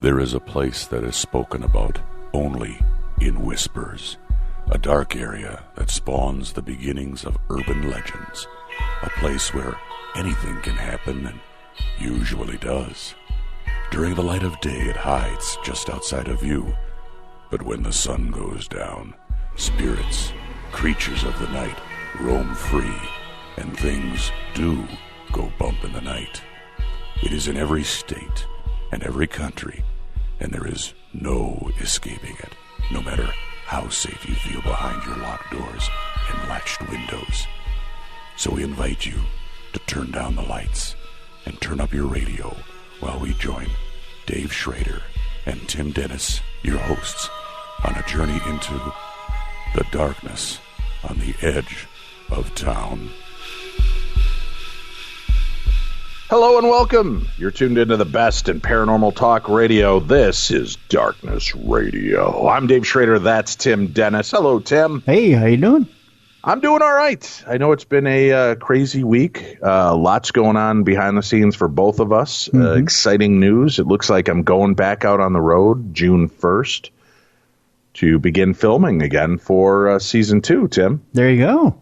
There is a place that is spoken about only in whispers, a dark area that spawns the beginnings of urban legends, a place where anything can happen and usually does. During the light of day, it hides just outside of view, but when the sun goes down, spirits, creatures of the night, roam free, and things do go bump in the night. It is in every state and every country, and there is no escaping it, no matter how safe you feel behind your locked doors and latched windows. So we invite you to turn down the lights and turn up your radio while we join Dave Schrader and Tim Dennis, your hosts, on a journey into the darkness on the edge of town. Hello and welcome. You're tuned into the best in paranormal talk radio. This is Darkness Radio. I'm Dave Schrader. That's Tim Dennis. Hello, Tim. Hey, how you doing? I'm doing all right. I know it's been a crazy week. Lots going on behind the scenes for both of us. Exciting news. It looks like I'm going back out on the road June 1st to begin filming again for season 2, Tim. There you go.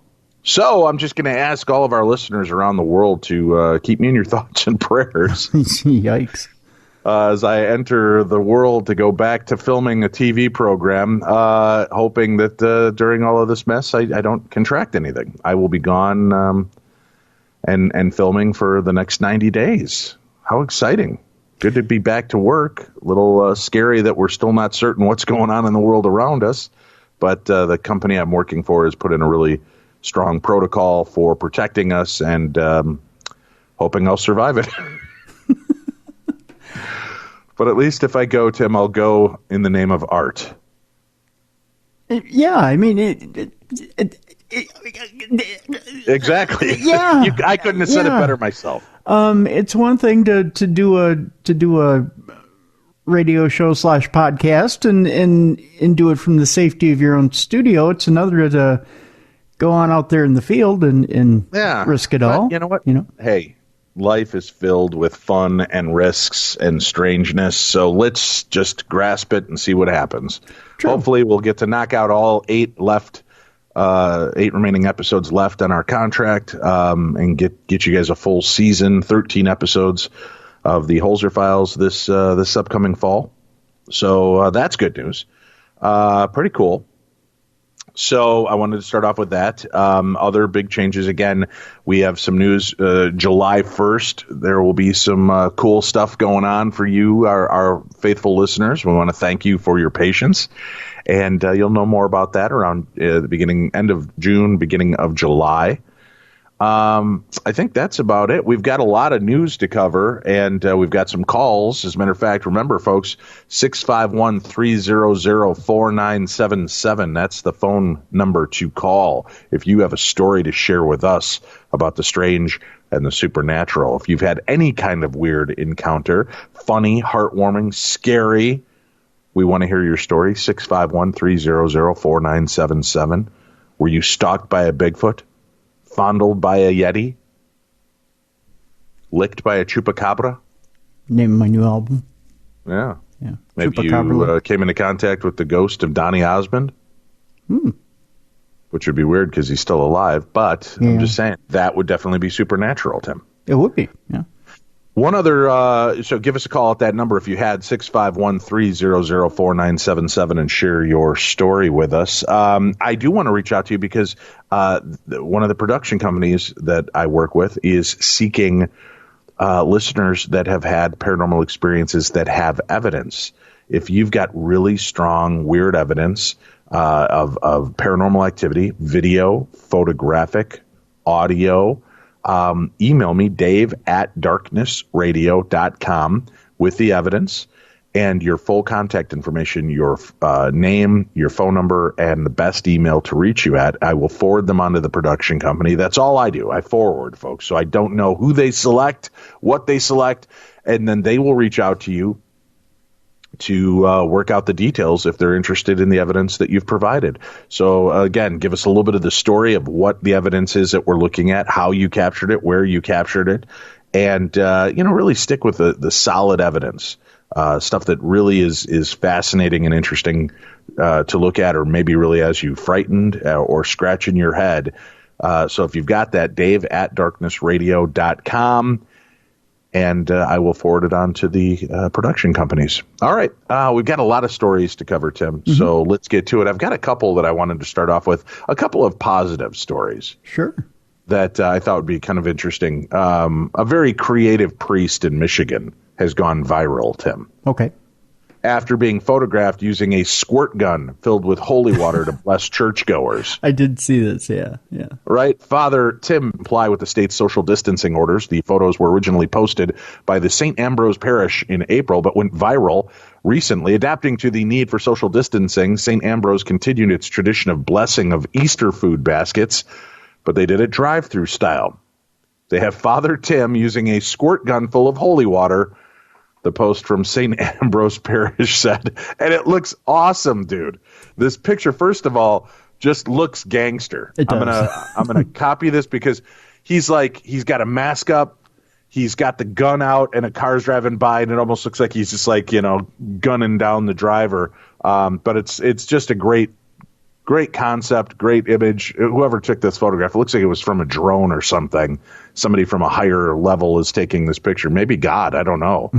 So I'm just going to ask all of our listeners around the world to keep me in your thoughts and prayers. Yikes. As I enter the world to go back to filming a TV program, hoping that during all of this mess, I don't contract anything. I will be gone and filming for the next 90 days. How exciting. Good to be back to work. A little scary that we're still not certain what's going on in the world around us. But the company I'm working for has put in a really strong protocol for protecting us, and hoping I'll survive it. But at least if I go, Tim, I'll go in the name of art. Yeah, I mean, exactly. Yeah, I couldn't have said it better myself. It's one thing to do a radio show / podcast and do it from the safety of your own studio. It's another to go on out there in the field and risk it all. You know what? Hey, life is filled with fun and risks and strangeness, so let's just grasp it and see what happens. True. Hopefully we'll get to knock out all 8 remaining episodes left on our contract, and get you guys a full season, 13 episodes of the Holzer Files this upcoming fall. So that's good news. Pretty cool. So I wanted to start off with that. Other big changes. Again, we have some news. July 1st, there will be some cool stuff going on for you, our faithful listeners. We want to thank you for your patience. And you'll know more about that around the end of June, beginning of July. I think that's about it. We've got a lot of news to cover, and we've got some calls. As a matter of fact, remember, folks, 651-300-4977. That's the phone number to call if you have a story to share with us about the strange and the supernatural. If you've had any kind of weird encounter, funny, heartwarming, scary, we want to hear your story. 651-300-4977. Were you stalked by a Bigfoot? Fondled by a Yeti? Licked by a Chupacabra? Name of my new album. Yeah. Maybe Chupacabra. you came into contact with the ghost of Donny Osmond? Which would be weird because he's still alive, but I'm just saying, that would definitely be supernatural, Tim. It would be, yeah. One other, so give us a call at that number if you had, 651-300-4977, and share your story with us. I do want to reach out to you because one of the production companies that I work with is seeking listeners that have had paranormal experiences that have evidence. If you've got really strong, weird evidence of paranormal activity, video, photographic, audio, email me, dave@darknessradio.com, with the evidence and your full contact information, your name, your phone number, and the best email to reach you at. I will forward them onto the production company. That's all I do. I forward, folks. So I don't know who they select, what they select, and then they will reach out to you to work out the details if they're interested in the evidence that you've provided. So, again, give us a little bit of the story of what the evidence is that we're looking at, how you captured it, where you captured it, and, really stick with the solid evidence. stuff that really is fascinating and interesting to look at, or maybe really has you frightened or scratching your head. So if you've got that, dave@darknessradio.com, and I will forward it on to the production companies. All right. We've got a lot of stories to cover, Tim, so let's get to it. I've got a couple that I wanted to start off with, a couple of positive stories. Sure. That I thought would be kind of interesting. A very creative priest in Michigan has gone viral, Tim. Okay. After being photographed using a squirt gun filled with holy water to bless churchgoers. I did see this, yeah. Right? Father Tim complied with the state's social distancing orders. The photos were originally posted by the St. Ambrose Parish in April, but went viral recently. Adapting to the need for social distancing, St. Ambrose continued its tradition of blessing of Easter food baskets, but they did it drive-through style. They have Father Tim using a squirt gun full of holy water, the post from St. Ambrose Parish said, and it looks awesome, dude. This picture, first of all, just looks gangster. It does. I'm gonna copy this because he's got a mask up, he's got the gun out, and a car's driving by, and it almost looks like he's just gunning down the driver. But it's just a great concept, great image. Whoever took this photograph, it looks like it was from a drone or something. Somebody from a higher level is taking this picture. Maybe God, I don't know.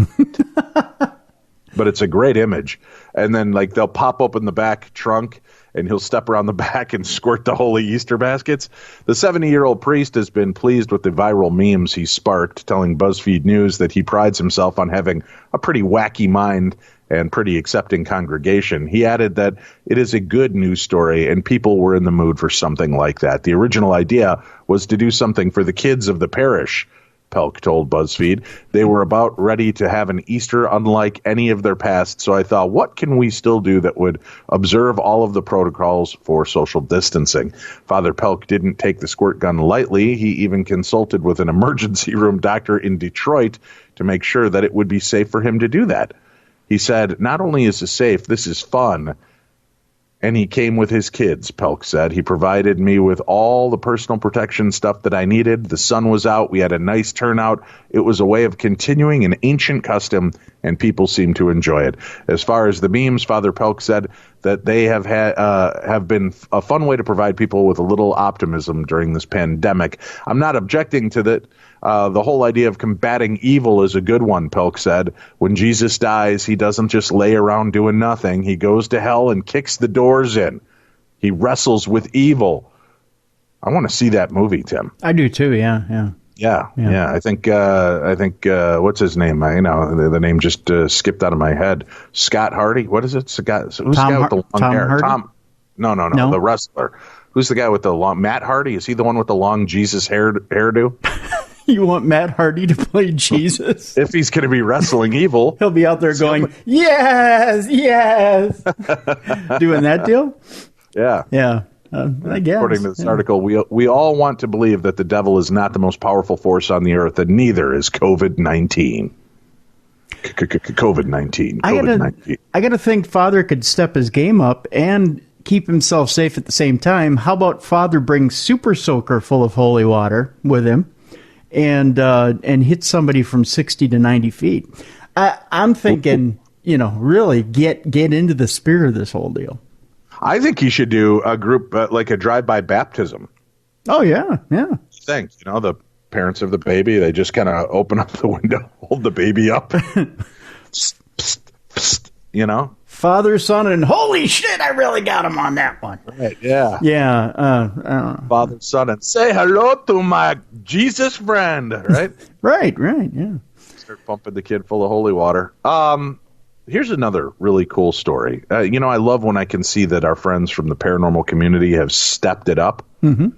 But it's a great image. And then they'll pop open the back trunk and he'll step around the back and squirt the holy Easter baskets. The 70-year-old priest has been pleased with the viral memes he sparked, telling BuzzFeed News that he prides himself on having a pretty wacky mind and pretty accepting congregation. He added that it is a good news story and people were in the mood for something like that. The original idea was to do something for the kids of the parish, Pelk told BuzzFeed. They were about ready to have an Easter unlike any of their past, so I thought, what can we still do that would observe all of the protocols for social distancing? Father Pelk didn't take the squirt gun lightly. He even consulted with an emergency room doctor in Detroit to make sure that it would be safe for him to do that. He said, not only is it safe, this is fun. And he came with his kids, Pelk said. He provided me with all the personal protection stuff that I needed. The sun was out. We had a nice turnout. It was a way of continuing an ancient custom, and people seemed to enjoy it. As far as the memes, Father Pelk said that they have been a fun way to provide people with a little optimism during this pandemic. I'm not objecting to that. The whole idea of combating evil is a good one, Pelk said. When Jesus dies, he doesn't just lay around doing nothing. He goes to hell and kicks the doors in. He wrestles with evil. I want to see that movie, Tim. I do too, yeah. Yeah. I think what's his name? The name just skipped out of my head. Scott Hardy. What is it? Who's the guy with the long hair? Hardy? Tom. No, the wrestler. Who's the guy with the long? Matt Hardy. Is he the one with the long Jesus hairdo? You want Matt Hardy to play Jesus? If he's going to be wrestling evil, he'll be out there going, yes, doing that deal. Yeah. I guess. According to this article, we all want to believe that the devil is not the most powerful force on the earth, and neither is COVID-19. COVID-19. I got to think Father could step his game up and keep himself safe at the same time. How about Father brings Super Soaker full of holy water with him and hit somebody from 60 to 90 feet? I'm thinking, really get into the spirit of this whole deal. I think he should do a group like a drive-by baptism. Oh, yeah. Thing, the parents of the baby, they just kind of open up the window, hold the baby up. Psst, psst, psst, Father, Son, and holy shit, I really got him on that one. Right, yeah. Yeah. Father, Son, and say hello to my Jesus friend, right? Right, yeah. Start pumping the kid full of holy water. Here's another really cool story. I love when I can see that our friends from the paranormal community have stepped it up. Mm-hmm.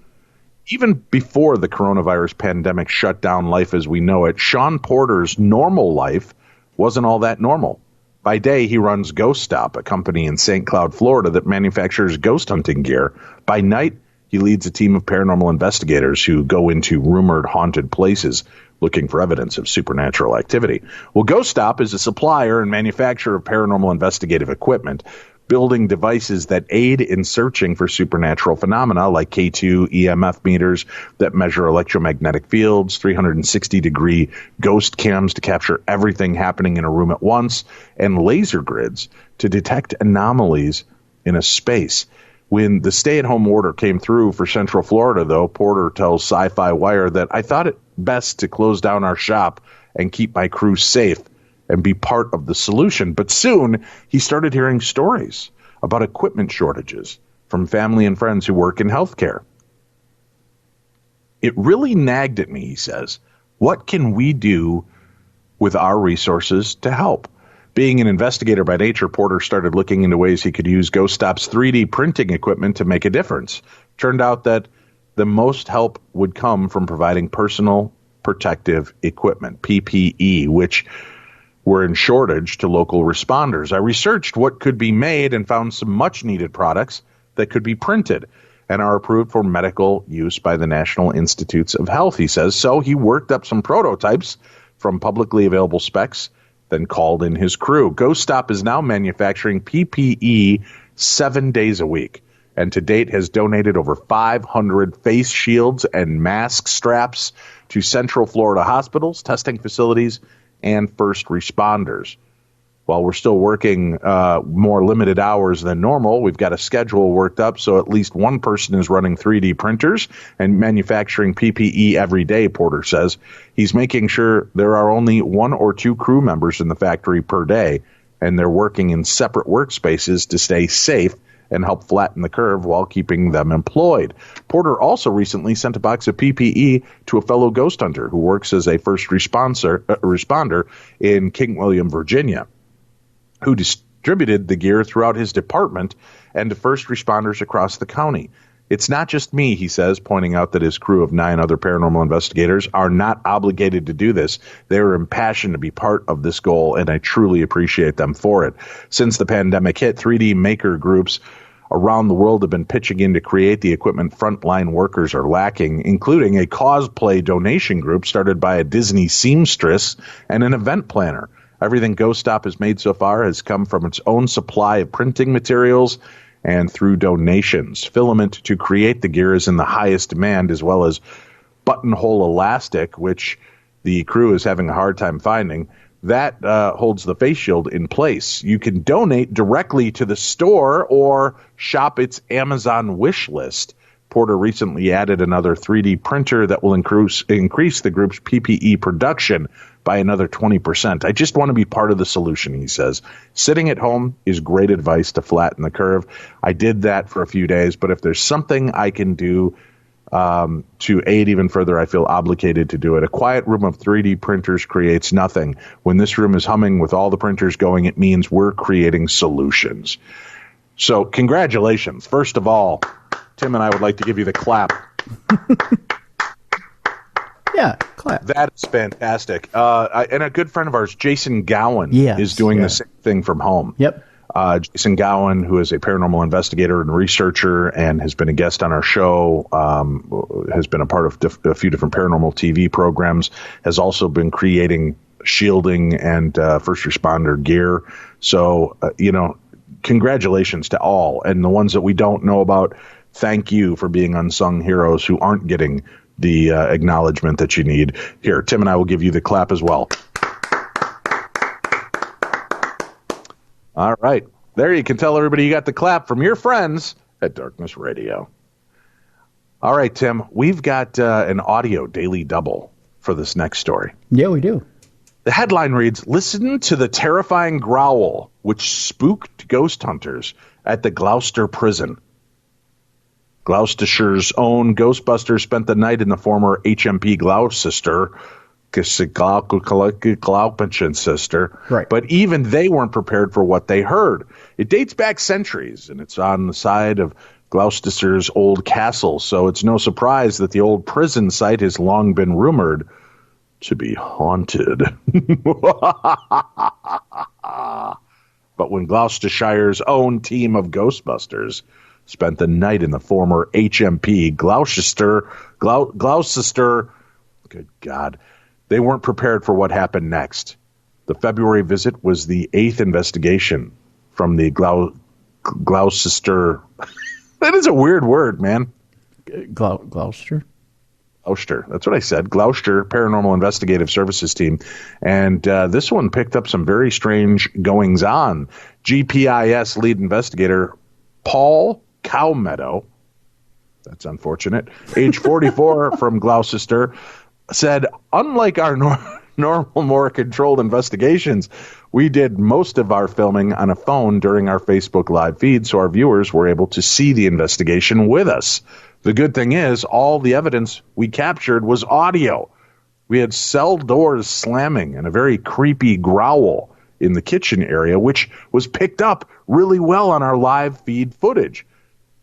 Even before the coronavirus pandemic shut down life as we know it, Sean Porter's normal life wasn't all that normal. By day, he runs Ghost Stop, a company in St. Cloud, Florida that manufactures ghost hunting gear. By night, he leads a team of paranormal investigators who go into rumored haunted places looking for evidence of supernatural activity. Well, Ghost Stop is a supplier and manufacturer of paranormal investigative equipment. building devices that aid in searching for supernatural phenomena like K2 EMF meters that measure electromagnetic fields, 360-degree ghost cams to capture everything happening in a room at once, and laser grids to detect anomalies in a space. When the stay-at-home order came through for Central Florida, though, Porter tells Sci-Fi Wire that I thought it best to close down our shop and keep my crew safe and be part of the solution. But soon he started hearing stories about equipment shortages from family and friends who work in healthcare. It really nagged at me, he says. What can we do with our resources to help? Being an investigator by nature, Porter started looking into ways he could use Ghost Stop's 3D printing equipment to make a difference. Turned out that the most help would come from providing personal protective equipment, PPE, which were in shortage to local responders. I researched what could be made and found some much-needed products that could be printed and are approved for medical use by the National Institutes of Health, he says. So he worked up some prototypes from publicly available specs, then called in his crew. Ghost Stop is now manufacturing PPE 7 days a week, and to date has donated over 500 face shields and mask straps to Central Florida hospitals, testing facilities, and first responders. While we're still working more limited hours than normal, we've got a schedule worked up so at least one person is running 3D printers and manufacturing PPE every day, Porter says. He's making sure there are only 1 or 2 crew members in the factory per day, and they're working in separate workspaces to stay safe and help flatten the curve while keeping them employed. Porter also recently sent a box of PPE to a fellow ghost hunter who works as a first responder in King William, Virginia, who distributed the gear throughout his department and to first responders across the county. It's not just me, he says, pointing out that his crew of 9 other paranormal investigators are not obligated to do this. They are impassioned to be part of this goal, and I truly appreciate them for it. Since the pandemic hit, 3D maker groups around the world have been pitching in to create the equipment frontline workers are lacking, including a cosplay donation group started by a Disney seamstress and an event planner. Everything Ghost Stop has made so far has come from its own supply of printing materials and through donations. Filament to create the gear is in the highest demand, as well as buttonhole elastic, which the crew is having a hard time finding. That holds the face shield in place. You can donate directly to the store or shop its Amazon wish list. Porter recently added another 3D printer that will increase the group's PPE production by another 20%. I just want to be part of the solution, he says. Sitting at home is great advice to flatten the curve. I did that for a few days, but if there's something I can do to aid even further, I feel obligated to do it. A quiet room of 3D printers creates nothing. When this room is humming with all the printers going, it means we're creating solutions. So congratulations. First of all, Tim and I would like to give you the clap. Yeah, clap. That is fantastic. And a good friend of ours, Jason Gowan, is doing the same thing from home. Yep. Jason Gowan, who is a paranormal investigator and researcher and has been a guest on our show, has been a part of a few different paranormal TV programs, has also been creating shielding and first responder gear. So, congratulations to all. And the ones that we don't know about, thank you for being unsung heroes who aren't getting the acknowledgement that you need. Here, Tim and I will give you the clap as well. All right. There you can tell everybody you got the clap from your friends at Darkness Radio. All right, Tim, we've got an audio daily double for this next story. Yeah, we do. The headline reads, "Listen to the terrifying growl which spooked ghost hunters at the Gloucester prison." Gloucestershire's own Ghostbusters spent the night in the former HMP Gloucester, sister. Right. But even they weren't prepared for what they heard. It dates back centuries, and it's on the side of Gloucester's old castle, so it's no surprise that the old prison site has long been rumored to be haunted. But when Gloucestershire's own team of Ghostbusters spent the night in the former HMP Gloucester, good God, they weren't prepared for what happened next. The February visit was the 8th investigation from the Gloucester. That is a weird word, man. Gloucester? Gloucester. That's what I said. Gloucester Paranormal Investigative Services Team. And this one picked up some very strange goings-on. GPIS lead investigator Paul Cowmeadow, that's unfortunate, age 44 from Gloucester, said, unlike our normal, more controlled investigations, we did most of our filming on a phone during our Facebook live feed, so our viewers were able to see the investigation with us. The good thing is, all the evidence we captured was audio. We had cell doors slamming and a very creepy growl in the kitchen area, which was picked up really well on our live feed footage.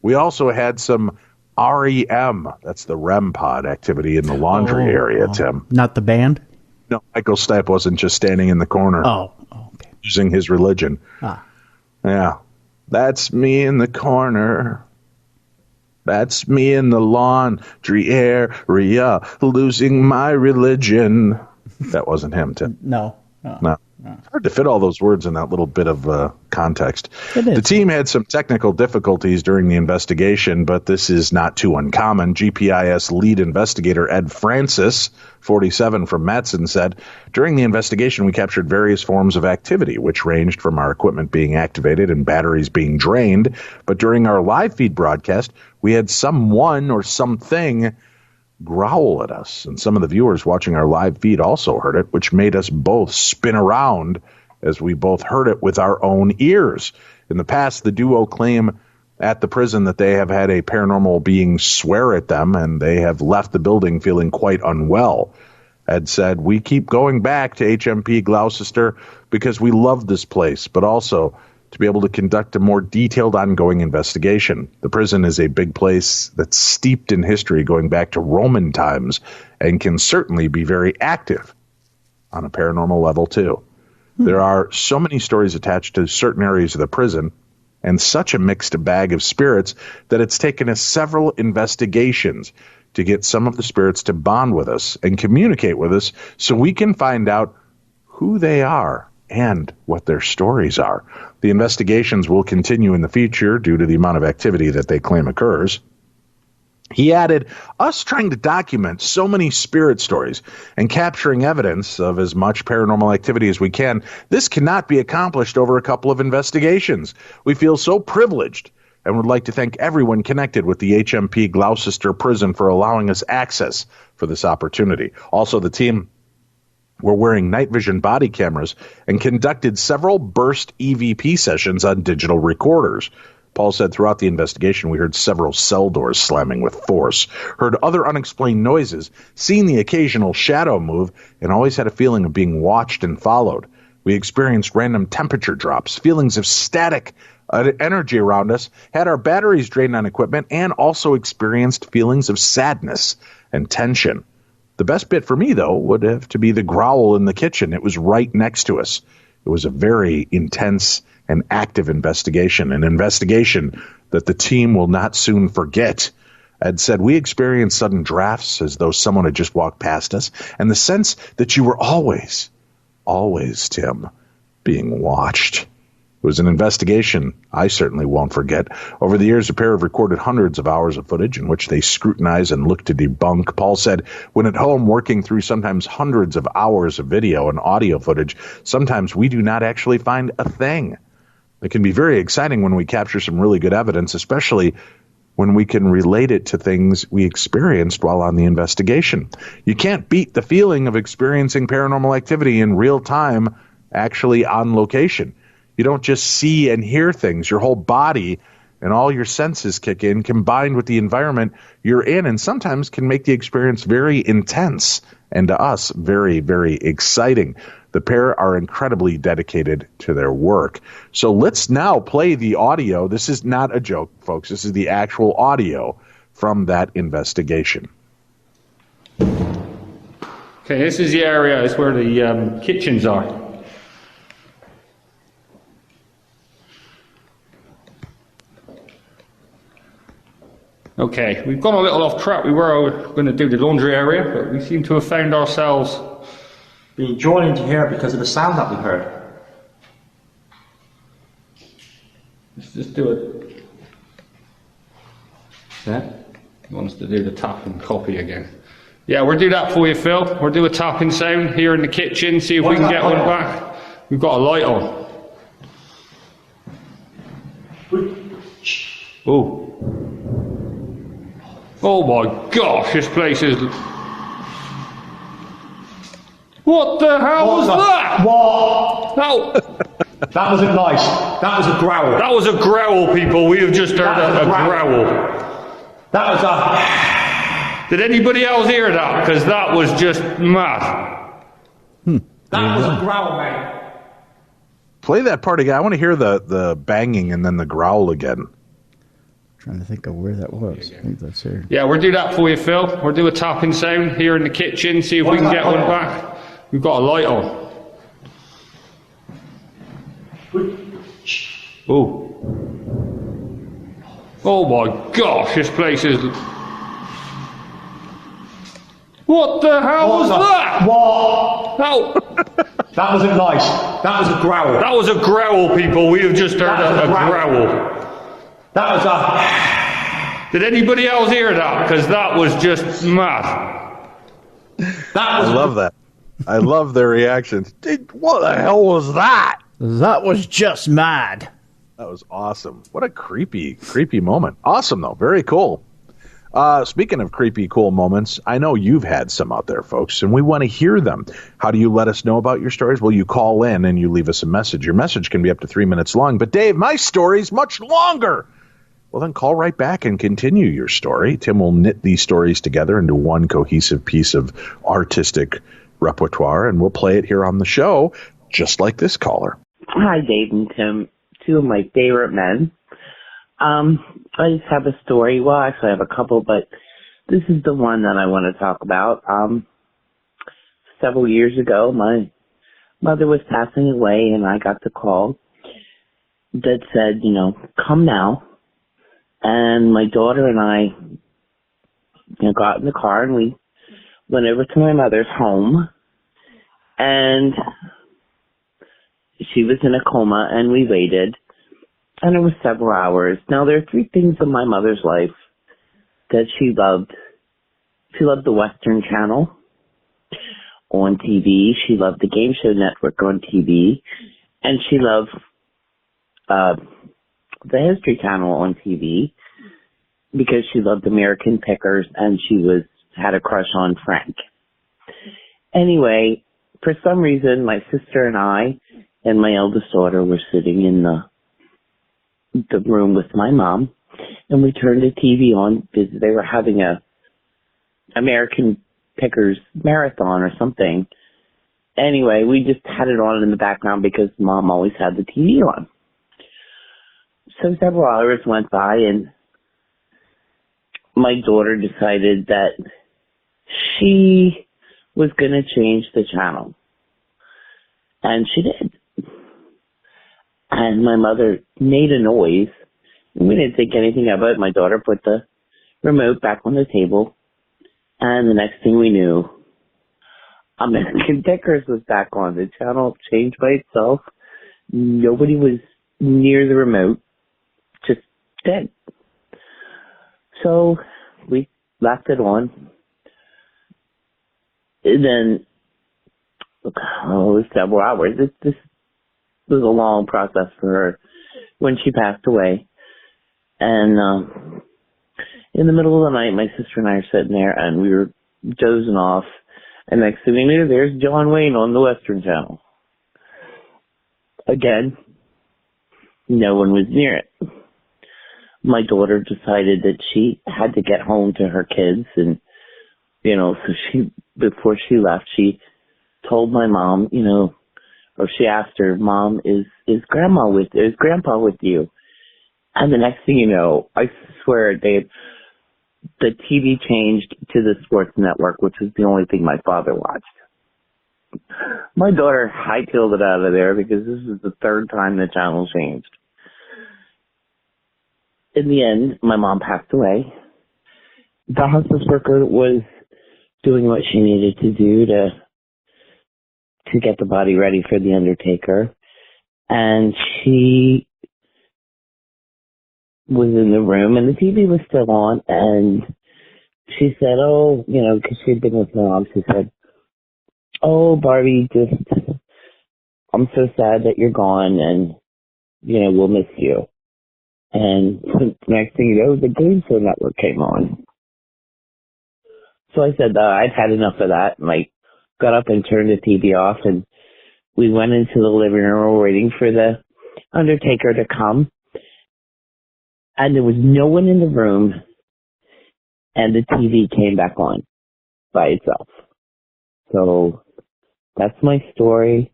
We also had some REM, that's the REM pod activity in the laundry area, Tim. Not the band? No, Michael Stipe wasn't just standing in the corner okay. using his religion. Yeah, that's me in the corner. That's me in the laundry area, losing my religion. That wasn't him, Tim. No. It's hard to fit all those words in that little bit of context. It is. The team had some technical difficulties during the investigation, but this is not too uncommon. GPIS lead investigator Ed Francis, 47 from Matson, said, during the investigation, we captured various forms of activity, which ranged from our equipment being activated and batteries being drained. But during our live feed broadcast, we had someone or something growl at us, and some of the viewers watching our live feed also heard it, which made us both spin around as we both heard it with our own ears. In the past, the duo claim at the prison that they have had a paranormal being swear at them, and they have left the building feeling quite unwell. Ed said, we keep going back to HMP Gloucester because we love this place, but also to be able to conduct a more detailed ongoing investigation. The prison is a big place that's steeped in history going back to Roman times and can certainly be very active on a paranormal level too. There are so many stories attached to certain areas of the prison and such a mixed bag of spirits that it's taken us several investigations to get some of the spirits to bond with us and communicate with us so we can find out who they are and what their stories are. The investigations will continue in the future due to the amount of activity that they claim occurs. He added, us trying to document so many spirit stories and capturing evidence of as much paranormal activity as we can, this cannot be accomplished over a couple of investigations. We feel so privileged and would like to thank everyone connected with the HMP Gloucester prison for allowing us access for this opportunity. Also, the team were wearing night vision body cameras and conducted several burst EVP sessions on digital recorders. Paul said throughout the investigation, we heard several cell doors slamming with force, heard other unexplained noises, seen the occasional shadow move, and always had a feeling of being watched and followed. We experienced random temperature drops, feelings of static energy around us, had our batteries drained on equipment, and also experienced feelings of sadness and tension. The best bit for me, though, would have to be the growl in the kitchen. It was right next to us. It was a very intense and active investigation, an investigation that the team will not soon forget. Ed said, we experienced sudden drafts as though someone had just walked past us, and the sense that you were always, Tim, being watched. It was an investigation I certainly won't forget. Over the years, the pair have recorded hundreds of hours of footage in which they scrutinize and look to debunk. Paul said, when at home working through sometimes hundreds of hours of video and audio footage, sometimes we do not actually find a thing. It can be very exciting when we capture some really good evidence, especially when we can relate it to things we experienced while on the investigation. You can't beat the feeling of experiencing paranormal activity in real time, actually on location. You don't just see and hear things. Your whole body and all your senses kick in, combined with the environment you're in, and sometimes can make the experience very intense and to us very, very exciting. The pair are incredibly dedicated to their work. So let's now play the audio. This is not a joke, folks. This is the actual audio from that investigation. Okay, this is the area, it's where the kitchens are. Okay, we've gone a little off track. We were going to do the laundry area, but we seem to have found ourselves being drawn into here because of the sound that we heard. Let's just do it. Yeah? He wants to do the tap and copy again. Yeah, we'll do that for you, Phil. We'll do a tapping sound here in the kitchen, see if we can get one back. We've got a light on. Oh. Oh my gosh, this place is... What the hell was that? What? No. That wasn't nice. That was a growl. That was a growl, people. We have just heard a growl. That was a... Did anybody else hear that? Because that was just mad. That was a growl, mate. Play that part again. I want to hear the banging and then the growl again. Trying to think of where that was. I think that's here. Yeah, we'll do that for you, Phil. We'll do a tapping sound here in the kitchen, see if we can get one back. We've got a light on. Oh. Oh my gosh, this place is... What the hell was that? What? No. That wasn't nice. That was a growl. That was a growl, people. We have just heard a growl. That was a... Did anybody else hear that? Because that was just mad. That was... I love that. I love their reactions. Dude, what the hell was that? That was just mad. That was awesome. What a creepy moment. Awesome, though. Very cool. Speaking of creepy, cool moments, I know you've had some out there, folks, and we want to hear them. How do you let us know about your stories? Well, you call in and you leave us a message. Your message can be up to 3 minutes long. But, Dave, my story's much longer. Well, then call right back and continue your story. Tim will knit these stories together into one cohesive piece of artistic repertoire, and we'll play it here on the show, just like this caller. Hi, Dave and Tim, two of my favorite men. I just have a story. Well, actually, I have a couple, but this is the one that I want to talk about. Several years ago, my mother was passing away, and I got the call that said, come now. And my daughter and I got in the car, and we went over to my mother's home, and she was in a coma, and we waited, and it was several hours. Now, there are three things in my mother's life that she loved. She loved the Western Channel on TV. She loved the Game Show Network on TV, and she loved the History Channel on TV because she loved American Pickers, and she had a crush on Frank. Anyway, for some reason, my sister and I and my eldest daughter were sitting in the room with my mom, and we turned the TV on because they were having a American Pickers marathon or something. Anyway, we just had it on in the background because Mom always had the TV on. So several hours went by, and my daughter decided that she was going to change the channel. And she did. And my mother made a noise. We didn't think anything of it. My daughter put the remote back on the table. And the next thing we knew, American Pickers was back on. The channel changed by itself. Nobody was near the remote. Just dead. So we left it on. And then, it was several hours. This was a long process for her when she passed away. And in the middle of the night, my sister and I are sitting there, and we were dozing off. And next thing we knew, there's John Wayne on the Western Channel. Again, no one was near it. My daughter decided that she had to get home to her kids, and so before she left, she told my mom, or she asked her, Mom, is Grandpa with you? And the next thing you know, I swear, Dave, the TV changed to the sports network, which was the only thing my father watched. My daughter hightailed it out of there because this is the third time the channel changed. In the end, my mom passed away. The hospice worker was doing what she needed to do to get the body ready for the undertaker. And she was in the room, and the TV was still on, and she said, oh, because she had been with Mom, she said, oh, Barbie, I'm so sad that you're gone, and, we'll miss you. And the next thing you know, the Game Show Network came on. So I said, I'd had enough of that, and I got up and turned the TV off, and we went into the living room waiting for the Undertaker to come. And there was no one in the room, and the TV came back on by itself. So that's my story.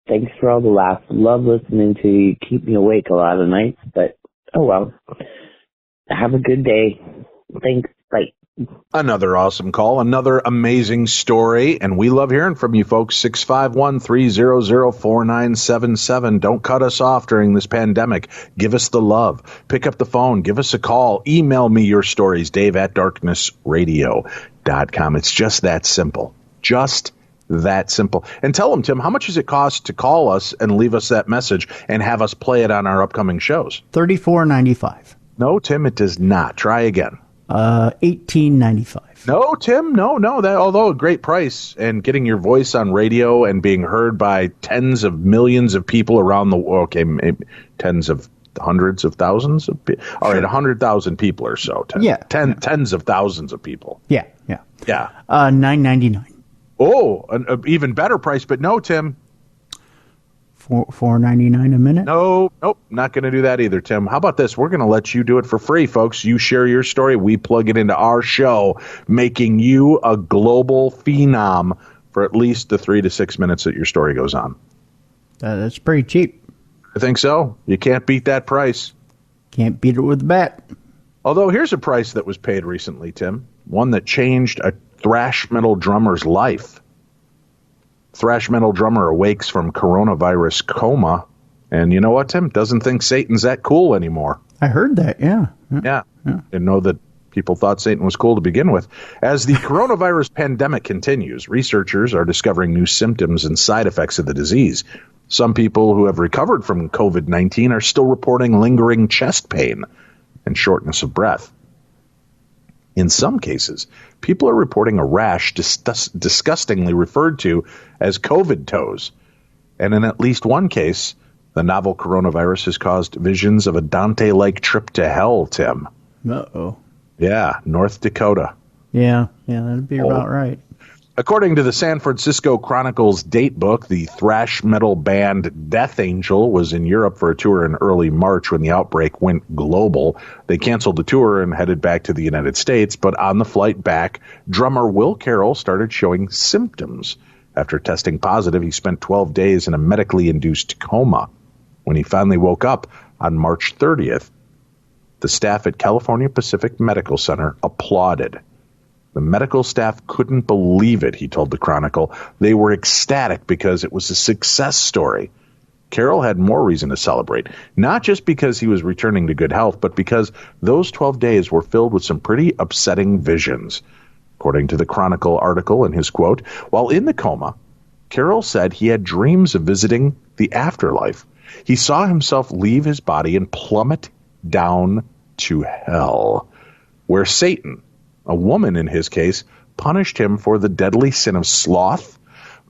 Thanks for all the laughs. Love listening to you. Keep me awake a lot of nights, but oh well. Have a good day. Thanks. Bye. Another awesome call, another amazing story, and we love hearing from you folks. 651-300-4977. Don't cut us off during this pandemic. Give us the love. Pick up the phone. Give us a call. Email me your stories, dave@darknessradio.com. It's just that simple. Just that simple. And tell them, Tim, how much does it cost to call us and leave us that message and have us play it on our upcoming shows? $34.95. No, Tim, it does not. Try again. $18.95. No, Tim, no. That, although a great price, and getting your voice on radio and being heard by tens of millions of people around the world. Okay, maybe tens of hundreds of thousands of people. All right, 100,000 people or so. Tens of thousands of people. Yeah. $9.99. Oh, an even better price, but no, Tim. $4.99 a minute? Nope, not going to do that either, Tim. How about this? We're going to let you do it for free, folks. You share your story. We plug it into our show, making you a global phenom for at least the 3 to 6 minutes that your story goes on. That's pretty cheap. I think so. You can't beat that price. Can't beat it with a bat. Although here's a price that was paid recently, Tim. One that changed a thrash metal drummer's life. Thrash metal drummer awakes from coronavirus coma. And you know what, Tim? Doesn't think Satan's that cool anymore. I heard that, yeah. Didn't know that people thought Satan was cool to begin with. As the coronavirus pandemic continues, researchers are discovering new symptoms and side effects of the disease. Some people who have recovered from COVID-19 are still reporting lingering chest pain and shortness of breath. In some cases, people are reporting a rash disgustingly referred to as COVID toes. And in at least one case, the novel coronavirus has caused visions of a Dante-like trip to hell, Tim. Uh-oh. Yeah, North Dakota. Yeah, that'd be about right. According to the San Francisco Chronicle's datebook, the thrash metal band Death Angel was in Europe for a tour in early March when the outbreak went global. They canceled the tour and headed back to the United States, but on the flight back, drummer Will Carroll started showing symptoms. After testing positive, he spent 12 days in a medically induced coma. When he finally woke up on March 30th, the staff at California Pacific Medical Center applauded. The medical staff couldn't believe it, he told the Chronicle. They were ecstatic because it was a success story. Carroll had more reason to celebrate, not just because he was returning to good health, but because those 12 days were filled with some pretty upsetting visions. According to the Chronicle article in his quote, while in the coma, Carroll said he had dreams of visiting the afterlife. He saw himself leave his body and plummet down to hell, where Satan, a woman in his case, punished him for the deadly sin of sloth,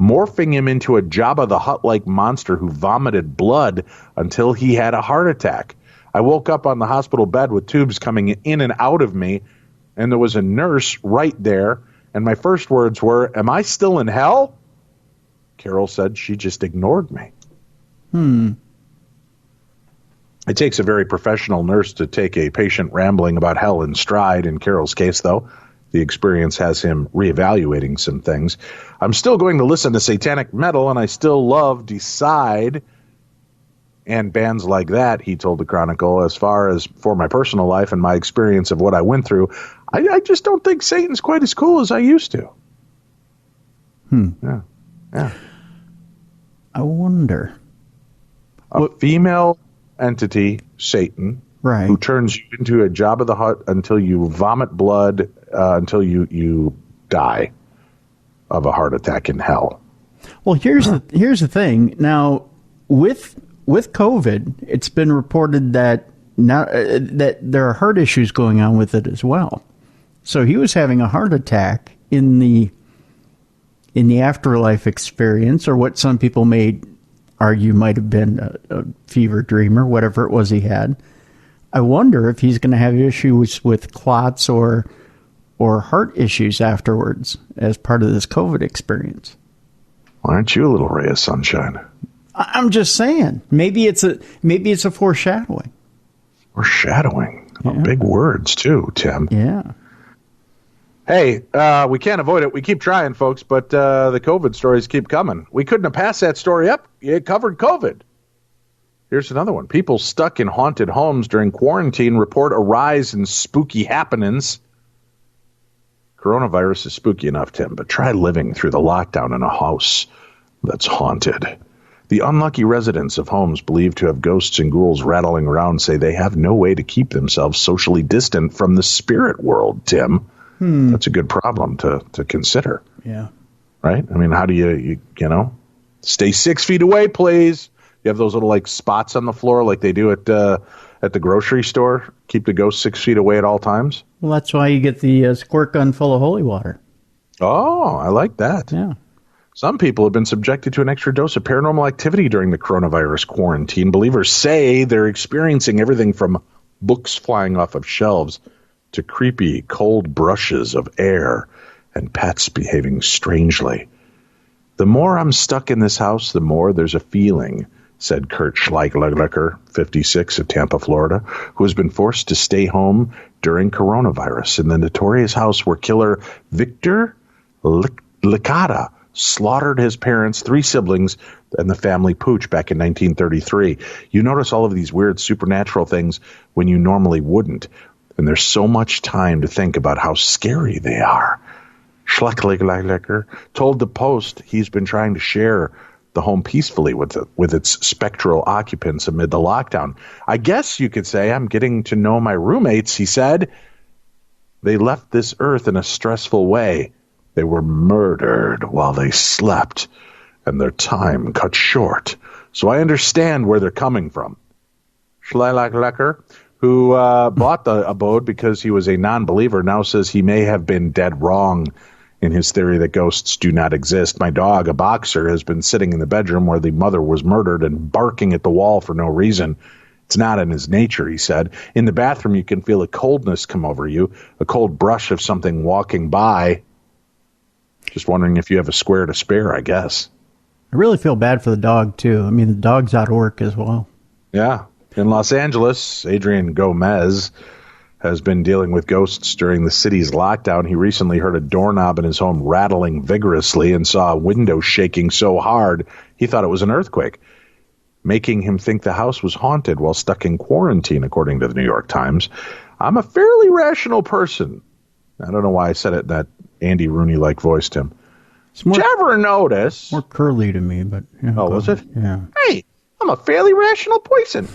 morphing him into a Jabba the Hutt-like monster who vomited blood until he had a heart attack. I woke up on the hospital bed with tubes coming in and out of me, and there was a nurse right there, and my first words were, "Am I still in hell?" Carol said she just ignored me. It takes a very professional nurse to take a patient rambling about hell in stride. In Carol's case, though, the experience has him reevaluating some things. I'm still going to listen to satanic metal, and I still love Decide and bands like that, he told the Chronicle. As far as for my personal life and my experience of what I went through, I just don't think Satan's quite as cool as I used to. Yeah. I wonder. A female entity, Satan, right, who turns you into a Jabba the Hutt until you vomit blood, until you die of a heart attack in hell. Well, here's the thing. Now, with COVID, it's been reported that now that there are heart issues going on with it as well. So he was having a heart attack in the afterlife experience, or what some people may argue might have been a fever dream or whatever it was he had. I wonder if he's going to have issues with clots or heart issues afterwards as part of this COVID experience. Why aren't you a little ray of sunshine? I'm just saying, maybe it's a foreshadowing. Foreshadowing. Yeah. Oh, big words too, Tim. Yeah. Hey, we can't avoid it. We keep trying, folks, but the COVID stories keep coming. We couldn't have passed that story up. It covered COVID. Here's another one. People stuck in haunted homes during quarantine report a rise in spooky happenings. Coronavirus is spooky enough, Tim, but try living through the lockdown in a house that's haunted. The unlucky residents of homes believed to have ghosts and ghouls rattling around say they have no way to keep themselves socially distant from the spirit world, Tim. That's a good problem to consider. Yeah. Right? I mean, how do you stay 6 feet away, please. You have those little like spots on the floor like they do at the grocery store. Keep the ghost 6 feet away at all times. Well, that's why you get the squirt gun full of holy water. Oh, I like that. Yeah. Some people have been subjected to an extra dose of paranormal activity during the coronavirus quarantine. Believers say they're experiencing everything from books flying off of shelves to creepy, cold brushes of air and pets behaving strangely. The more I'm stuck in this house, the more there's a feeling, said Kurt Schleichlecker, 56, of Tampa, Florida, who has been forced to stay home during coronavirus in the notorious house where killer Victor Licata slaughtered his parents, 3 siblings, and the family pooch back in 1933. You notice all of these weird supernatural things when you normally wouldn't. And there's so much time to think about how scary they are. Schleichlecker told the Post he's been trying to share the home peacefully with its spectral occupants amid the lockdown. I guess you could say I'm getting to know my roommates, he said. They left this earth in a stressful way. They were murdered while they slept, and their time cut short. So I understand where they're coming from. Schleichlecker, who bought the abode because he was a non-believer, now says he may have been dead wrong in his theory that ghosts do not exist. My dog, a boxer, has been sitting in the bedroom where the mother was murdered and barking at the wall for no reason. It's not in his nature, he said. In the bathroom, you can feel a coldness come over you, a cold brush of something walking by. Just wondering if you have a square to spare, I guess. I really feel bad for the dog, too. I mean, the dog's out of work as well. Yeah. In Los Angeles, Adrian Gomez has been dealing with ghosts during the city's lockdown. He recently heard a doorknob in his home rattling vigorously and saw a window shaking so hard he thought it was an earthquake, making him think the house was haunted while stuck in quarantine, according to the New York Times. I'm a fairly rational person. I don't know why I said it in that Andy Rooney-like voice, Tim. Did you ever notice? More curly to me, but... Yeah, oh, was it? Yeah. Hey, I'm a fairly rational person.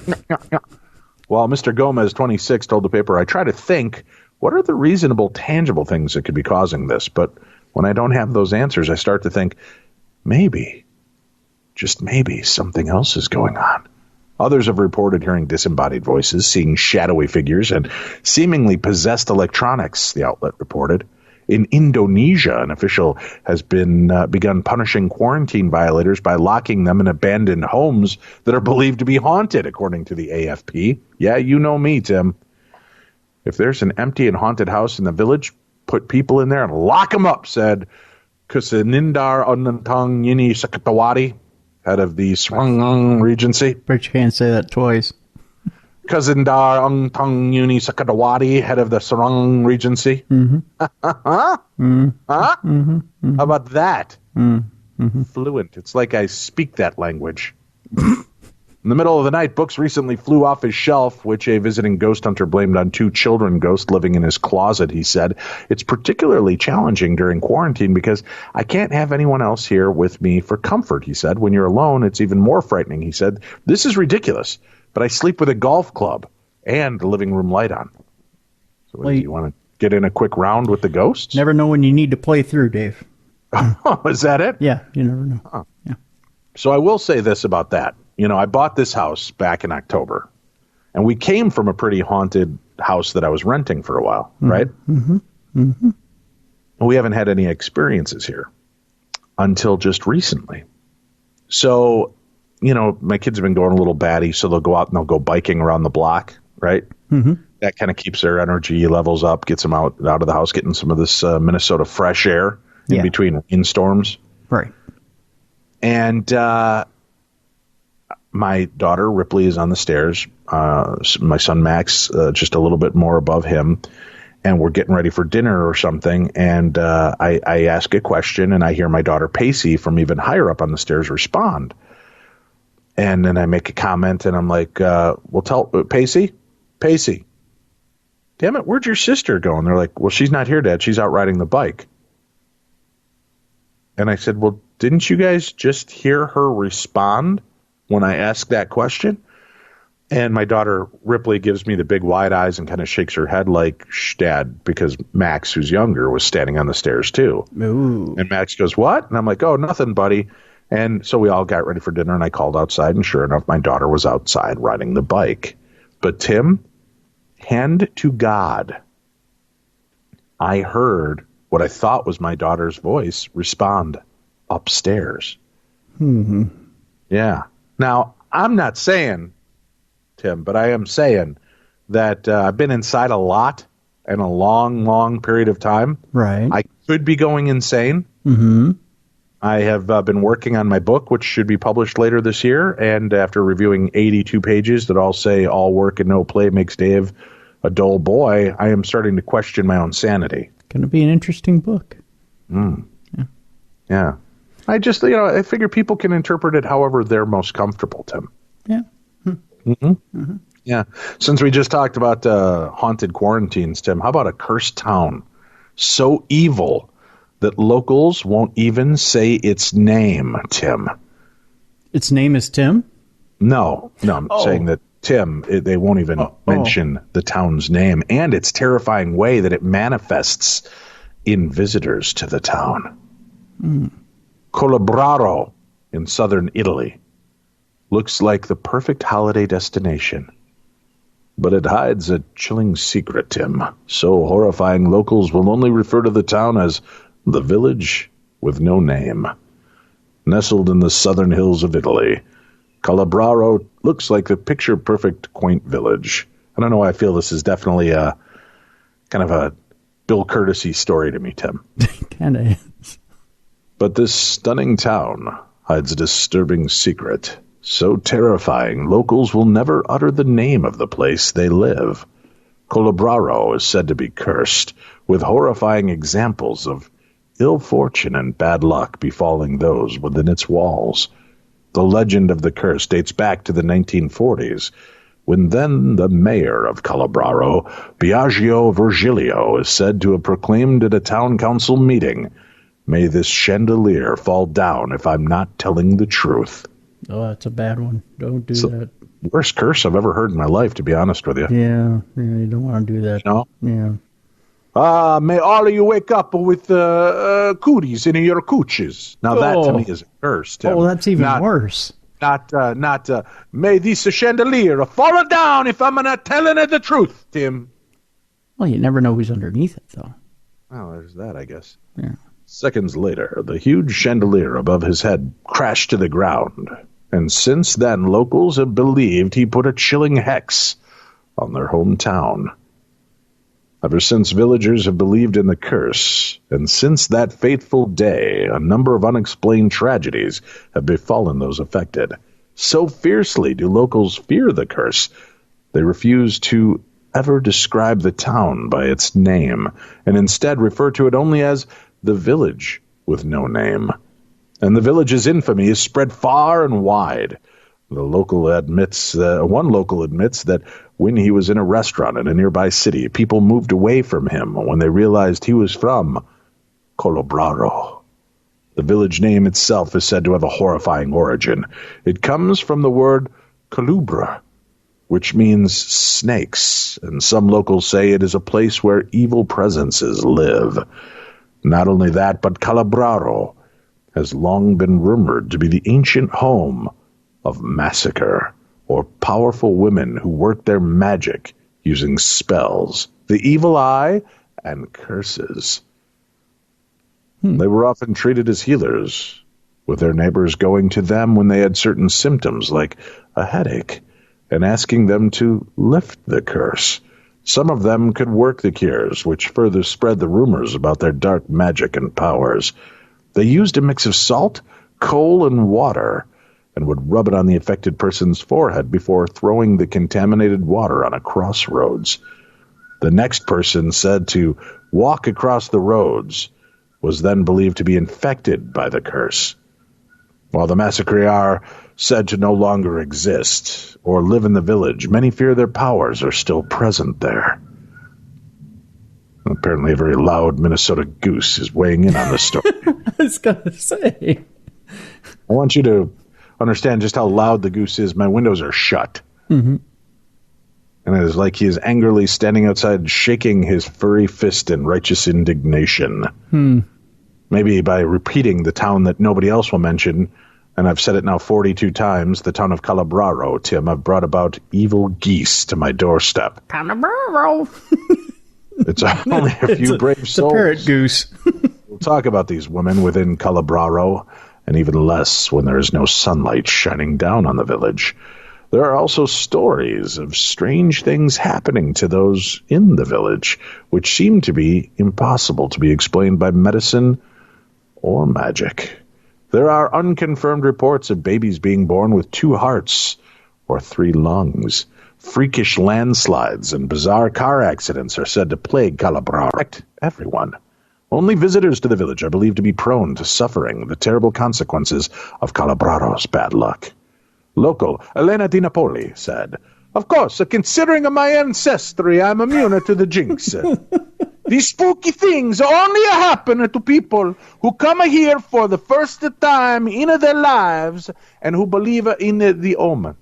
Well, Mr. Gomez, 26, told the paper, I try to think, what are the reasonable, tangible things that could be causing this? But when I don't have those answers, I start to think, maybe, just maybe, something else is going on. Others have reported hearing disembodied voices, seeing shadowy figures, and seemingly possessed electronics, the outlet reported. In Indonesia, an official has begun punishing quarantine violators by locking them in abandoned homes that are believed to be haunted, according to the AFP. Yeah, you know me, Tim. If there's an empty and haunted house in the village, put people in there and lock them up, said Kusinindar Onantang Yini Sakatawati, head of the Srang Regency. But you can't say that twice. Kazindar Ungtang Uni Sakadawati, head of the Sarang Regency. Mm-hmm. Huh? Mm-hmm. Huh? Mm-hmm. How about that? Mm-hmm. Fluent. It's like I speak that language. In the middle of the night, books recently flew off his shelf, which a visiting ghost hunter blamed on 2 children ghosts living in his closet, he said. It's particularly challenging during quarantine because I can't have anyone else here with me for comfort, he said. When you're alone, it's even more frightening, he said. This is ridiculous. But I sleep with a golf club and the living room light on. So do you want to get in a quick round with the ghosts? Never know when you need to play through, Dave. Oh, is that it? Yeah, you never know. Huh. Yeah. So I will say this about that. You know, I bought this house back in October. And we came from a pretty haunted house that I was renting for a while, right? Mm-hmm. Mm-hmm. We haven't had any experiences here until just recently. So, my kids have been going a little batty, so they'll go out and they'll go biking around the block, right? Mm-hmm. That kind of keeps their energy levels up, gets them out of the house, getting some of this Minnesota fresh air in between rainstorms. Right. And my daughter, Ripley, is on the stairs. My son, Max, just a little bit more above him. And we're getting ready for dinner or something. And I ask a question, and I hear my daughter, Pacey, from even higher up on the stairs respond. And then I make a comment, and I'm like, well, tell Pacey, damn it, where'd your sister go? And they're like, well, she's not here, Dad. She's out riding the bike. And I said, well, didn't you guys just hear her respond when I asked that question? And my daughter, Ripley, gives me the big wide eyes and kind of shakes her head like, shh, Dad, because Max, who's younger, was standing on the stairs too. Ooh. And Max goes, what? And I'm like, oh, nothing, buddy. And so we all got ready for dinner, and I called outside, and sure enough, my daughter was outside riding the bike. But Tim, hand to God, I heard what I thought was my daughter's voice respond upstairs. Mm-hmm. Yeah. Now, I'm not saying, Tim, but I am saying that I've been inside a lot in a long, long period of time. Right. I could be going insane. Mm-hmm. I have been working on my book, which should be published later this year. And after reviewing 82 pages that all say all work and no play makes Dave a dull boy, I am starting to question my own sanity. Going to be an interesting book. Yeah. I just, I figure people can interpret it however they're most comfortable, Tim. Yeah. Mm-hmm. Mm-hmm. Yeah. Since we just talked about haunted quarantines, Tim, how about a cursed town so evil that locals won't even say its name, Tim? Its name is Tim? No, I'm saying that Tim, they won't even mention the town's name and its terrifying way that it manifests in visitors to the town. Colabraro in southern Italy looks like the perfect holiday destination. But it hides a chilling secret, Tim. So horrifying, locals will only refer to the town as the village with no name. Nestled in the southern hills of Italy, Colabraro looks like the picture-perfect, quaint village. I don't know why I feel this is definitely a kind of a Bill Courtesy story to me, Tim. Kind of is. But this stunning town hides a disturbing secret. So terrifying, locals will never utter the name of the place they live. Colabraro is said to be cursed, with horrifying examples of ill fortune and bad luck befalling those within its walls. The legend of the curse dates back to the 1940s, when then the mayor of Colabraro, Biagio Virgilio, is said to have proclaimed at a town council meeting, "May this chandelier fall down if I'm not telling the truth." Oh, that's a bad one. Don't do that. Worst curse I've ever heard in my life, to be honest with you. Yeah, you don't want to do that. Yeah. May all of you wake up with cooties in your cooches. Now that to me is a curse, Tim. Oh, that's even worse. Not, may this chandelier fall down if I'm not telling it the truth, Tim. Well, you never know who's underneath it, though. Well, there's that, I guess. Yeah. Seconds later, the huge chandelier above his head crashed to the ground. And since then, locals have believed he put a chilling hex on their hometown. Ever since, villagers have believed in the curse, and since that fateful day, a number of unexplained tragedies have befallen those affected. So fiercely do locals fear the curse, they refuse to ever describe the town by its name, and instead refer to it only as the village with no name. And the village's infamy is spread far and wide. One local admits that when he was in a restaurant in a nearby city, people moved away from him when they realized he was from Colabraro. The village name itself is said to have a horrifying origin. It comes from the word colubra, which means snakes, and some locals say it is a place where evil presences live. Not only that, but Colabraro has long been rumored to be the ancient home of massacre, or powerful women who worked their magic using spells, the evil eye, and curses. They were often treated as healers, with their neighbors going to them when they had certain symptoms like a headache and asking them to lift the curse. Some of them could work the cures, which further spread the rumors about their dark magic and powers. They used a mix of salt, coal, and water, and would rub it on the affected person's forehead before throwing the contaminated water on a crossroads. The next person said to walk across the roads was then believed to be infected by the curse. While the massacre are said to no longer exist or live in the village, many fear their powers are still present there. Apparently a very loud Minnesota goose is weighing in on this story. I was going to say. I want you to understand just how loud the goose is. My windows are shut. Mm-hmm. And it is like he is angrily standing outside, shaking his furry fist in righteous indignation. Maybe by repeating the town that nobody else will mention, and I've said it now 42 times, the town of Calabraro, Tim, I've brought about evil geese to my doorstep. Calabraro. It's only a few brave souls. It's a parrot goose. We'll talk about these women within Calabraro, and even less when there is no sunlight shining down on the village. There are also stories of strange things happening to those in the village, which seem to be impossible to be explained by medicine or magic. There are unconfirmed reports of babies being born with 2 hearts or 3 lungs. Freakish landslides and bizarre car accidents are said to plague Calabraro. Everyone. Only visitors to the village are believed to be prone to suffering the terrible consequences of Calabraro's bad luck. Local Elena Di Napoli said, "Of course, considering my ancestry, I'm immune to the jinx. These spooky things only happen to people who come here for the first time in their lives and who believe in the omen."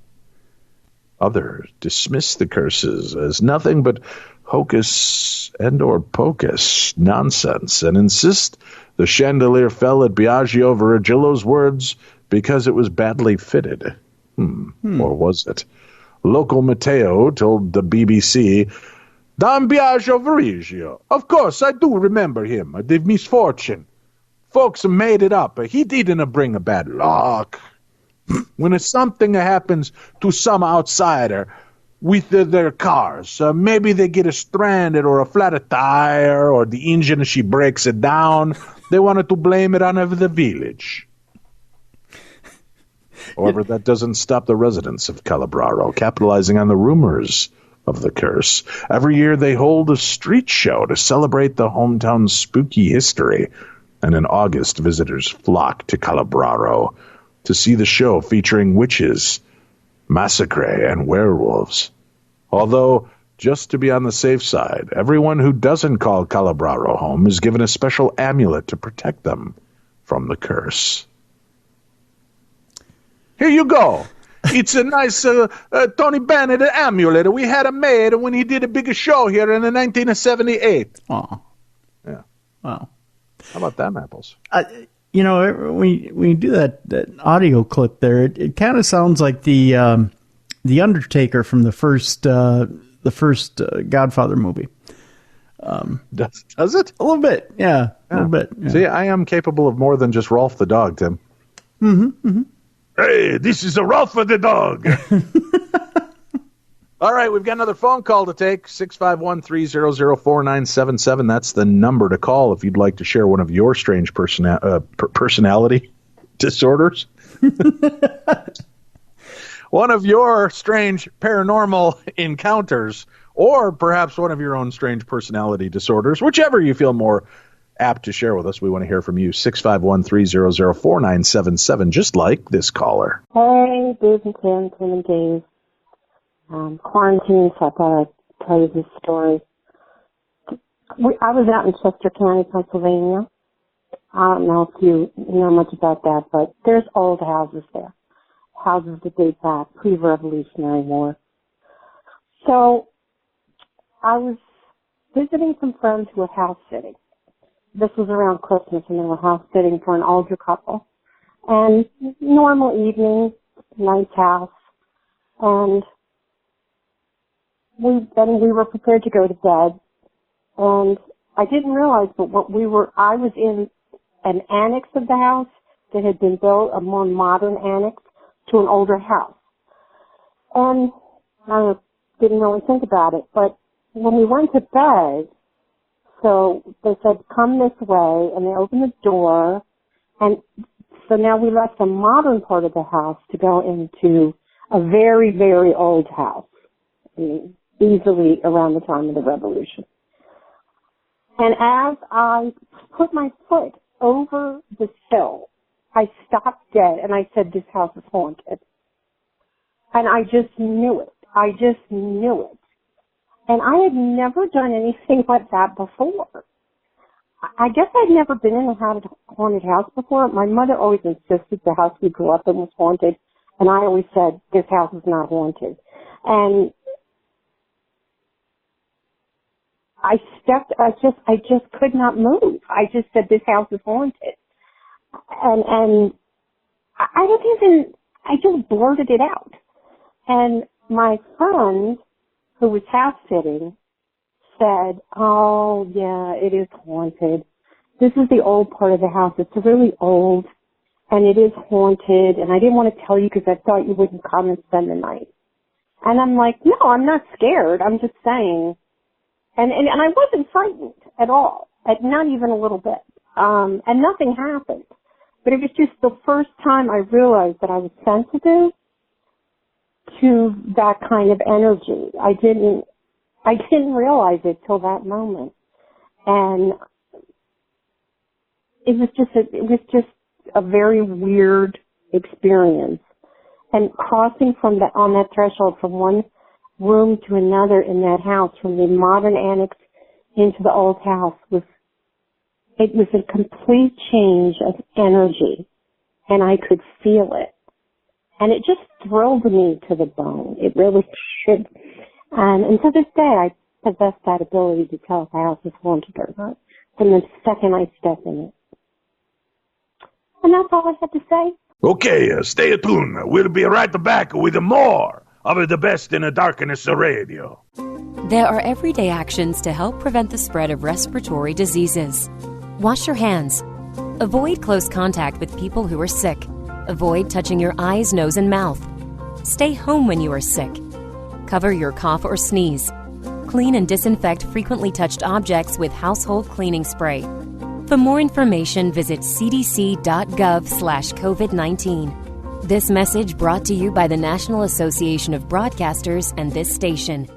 Others dismiss the curses as nothing but hocus and or pocus nonsense and insist the chandelier fell at Biagio Virgilio's words because it was badly fitted. Or was it? Local Matteo told the BBC, "Don Biagio Virgilio. Of course, I do remember him. The misfortune. Folks made it up. He didn't bring a bad luck. When something happens to some outsider with their cars, maybe they get stranded or a flat tire or the engine, she breaks it down, they wanted to blame it on the village." However, that doesn't stop the residents of Calabraro capitalizing on the rumors of the curse. Every year they hold a street show to celebrate the hometown's spooky history, and in August visitors flock to Calabraro to see the show featuring witches, massacre, and werewolves. Although, just to be on the safe side, everyone who doesn't call Calabraro home is given a special amulet to protect them from the curse. Here you go. It's a nice Tony Bennett amulet. We had it made when he did a big show here in 1978. Oh. Yeah. Wow. How about them apples? When you do that audio clip there, it kind of sounds like the Undertaker from the first Godfather movie. Does it? A little bit, yeah. A little bit. Yeah. See, I am capable of more than just Rolf the dog, Tim. Hey, this is the Rolf the dog. All right, we've got another phone call to take, 651-300-4977. That's the number to call if you'd like to share one of your strange personality disorders. One of your strange paranormal encounters, or perhaps one of your own strange personality disorders, whichever you feel more apt to share with us. We want to hear from you, 651-300-4977, just like this caller. Hey, Dave and Tim and Dave. Quarantine, so I thought I'd tell you this story. I was out in Chester County, Pennsylvania. I don't know if you know much about that, but there's old houses there. Houses that date back, pre-Revolutionary War. So I was visiting some friends who were house sitting. This was around Christmas, and they were house sitting for an older couple. And normal evening, nice house. And we were prepared to go to bed, and I didn't realize, but I was in an annex of the house that had been built, a more modern annex to an older house. And I didn't really think about it, but when we went to bed, so they said, come this way, and they opened the door, and so now we left the modern part of the house to go into a very, very old house, I mean, easily around the time of the Revolution. And as I put my foot over the sill, I stopped dead, and I said, this house is haunted. And I just knew it. I just knew it. And I had never done anything like that before. I guess I'd never been in a haunted house before. My mother always insisted the house we grew up in was haunted, and I always said, this house is not haunted. And I just could not move. I just said, this house is haunted. And I just blurted it out. And my friend, who was house sitting, said, oh, yeah, it is haunted. This is the old part of the house. It's really old, and it is haunted, and I didn't want to tell you because I thought you wouldn't come and spend the night. And I'm like, no, I'm not scared. I'm just saying. And I wasn't frightened at all, not even a little bit. And nothing happened. But it was just the first time I realized that I was sensitive to that kind of energy. I didn't realize it till that moment. And it was just a very weird experience. And crossing on that threshold from one room to another in that house, from the modern annex into the old house, was a complete change of energy, and I could feel it. And it just thrilled me to the bone. It really did. And to this day, I possess that ability to tell if a house is haunted or not from the second I step in it. And that's all I had to say. Okay, stay tuned. We'll be right back with more of the best in the darkness radio. There are everyday actions to help prevent the spread of respiratory diseases. Wash your hands. Avoid close contact with people who are sick. Avoid touching your eyes, nose, and mouth. Stay home when you are sick. Cover your cough or sneeze. Clean and disinfect frequently touched objects with household cleaning spray. For more information, visit cdc.gov/COVID-19. This message brought to you by the National Association of Broadcasters and this station.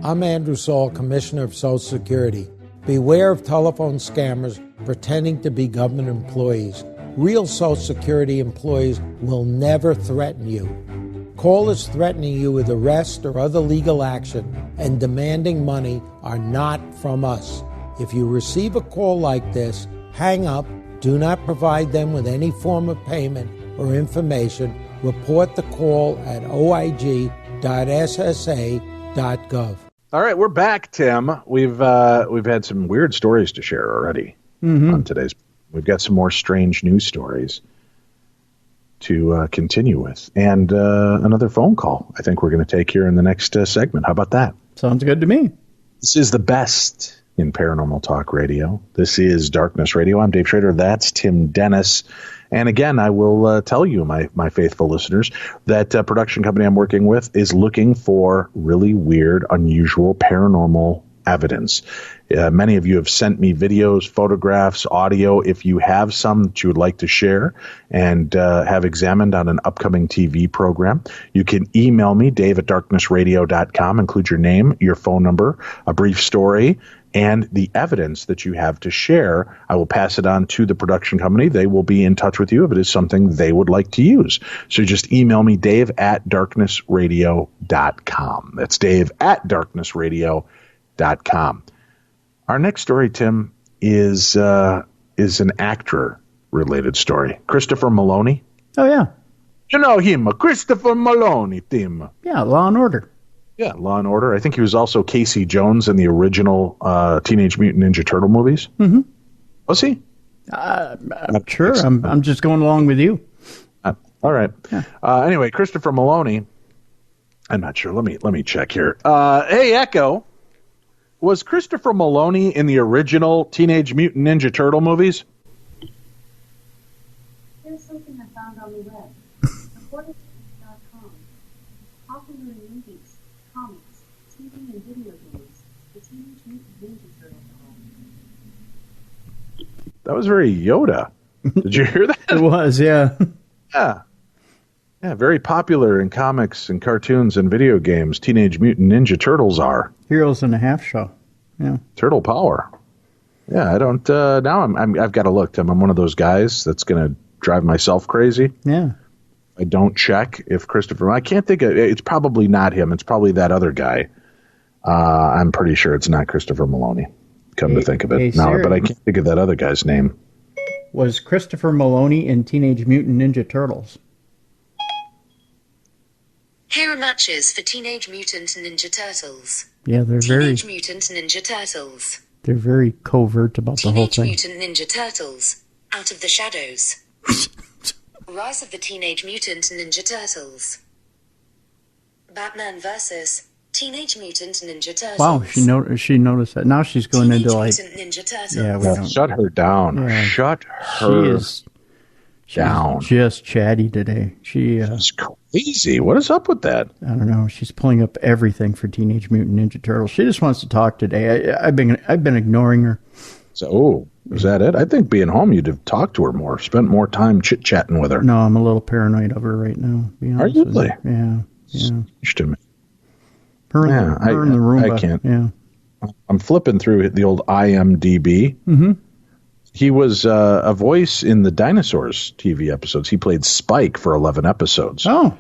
I'm Andrew Saul, Commissioner of Social Security. Beware of telephone scammers pretending to be government employees. Real Social Security employees will never threaten you. Callers threatening you with arrest or other legal action and demanding money are not from us. If you receive a call like this, hang up, do not provide them with any form of payment or information. Report the call at oig.ssa.gov. All right, we're back, Tim. We've had some weird stories to share already on today's. We've got some more strange news stories to continue with, and another phone call I think we're going to take here in the next segment. How about that? Sounds good to me. This is the best in paranormal talk radio. This is Darkness Radio. I'm Dave Schrader. That's Tim Dennis. And again, I will tell you, my faithful listeners, that production company I'm working with is looking for really weird, unusual, paranormal evidence. Many of you have sent me videos, photographs, audio. If you have some that you would like to share and have examined on an upcoming TV program, you can email me, dave@darknessradio.com. Include your name, your phone number, a brief story, and the evidence that you have to share. I will pass it on to the production company. They will be in touch with you if it is something they would like to use. So just email me, dave@darknessradio.com. That's dave@darknessradio.com. Our next story, Tim, is an actor-related story. Christopher Maloney. Oh, yeah. You know him, Christopher Maloney, Tim. Yeah, Law and Order. Yeah, Law and Order. I think he was also Casey Jones in the original Teenage Mutant Ninja Turtle movies. Mm-hmm. Was he? I'm sure. I'm just going along with you. All right. Yeah. Anyway, Christopher Maloney I'm not sure. Let me check here. Hey, Echo. Was Christopher Maloney in the original Teenage Mutant Ninja Turtle movies? Here's something I found on the web. According to .com, popular in movies, comics, TV, and video games, the Teenage Mutant Ninja Turtles are. That was very Yoda. Did you hear that? It was, yeah. Yeah. Yeah, very popular in comics and cartoons and video games. Teenage Mutant Ninja Turtles are. Heroes in a Half Show. Yeah. Turtle power. Yeah, I don't. Now I've got to look, Tim. I'm one of those guys that's going to drive myself crazy. Yeah. I don't check if Christopher. I can't think of. It's probably not him. It's probably that other guy. I'm pretty sure it's not Christopher Maloney. Come to think of it, no, but I can't think of that other guy's name. Was Christopher Maloney in Teenage Mutant Ninja Turtles? Here are matches for Teenage Mutant Ninja Turtles. Yeah, they're Teenage Mutant Ninja Turtles. They're very covert about the whole thing. Teenage Mutant Ninja Turtles. Out of the Shadows. Rise of the Teenage Mutant Ninja Turtles. Batman vs. Teenage Mutant Ninja Turtles. Wow, she noticed that. Now she's going into like. Ninja Turtles. Yeah, we don't. Shut her down. Yeah. Shut her down. She's just chatty today. She's crazy. What is up with that? I don't know. She's pulling up everything for Teenage Mutant Ninja Turtles. She just wants to talk today. I've been ignoring her. So, is that it? I think being home, you'd have talked to her more, spent more time chit-chatting with her. No, I'm a little paranoid of her right now. Are you really? Yeah. To me. Her in the room. I can't. Yeah. I'm flipping through the old IMDb. Mm-hmm. He was a voice in the Dinosaurs TV episodes. He played Spike for 11 episodes. Oh.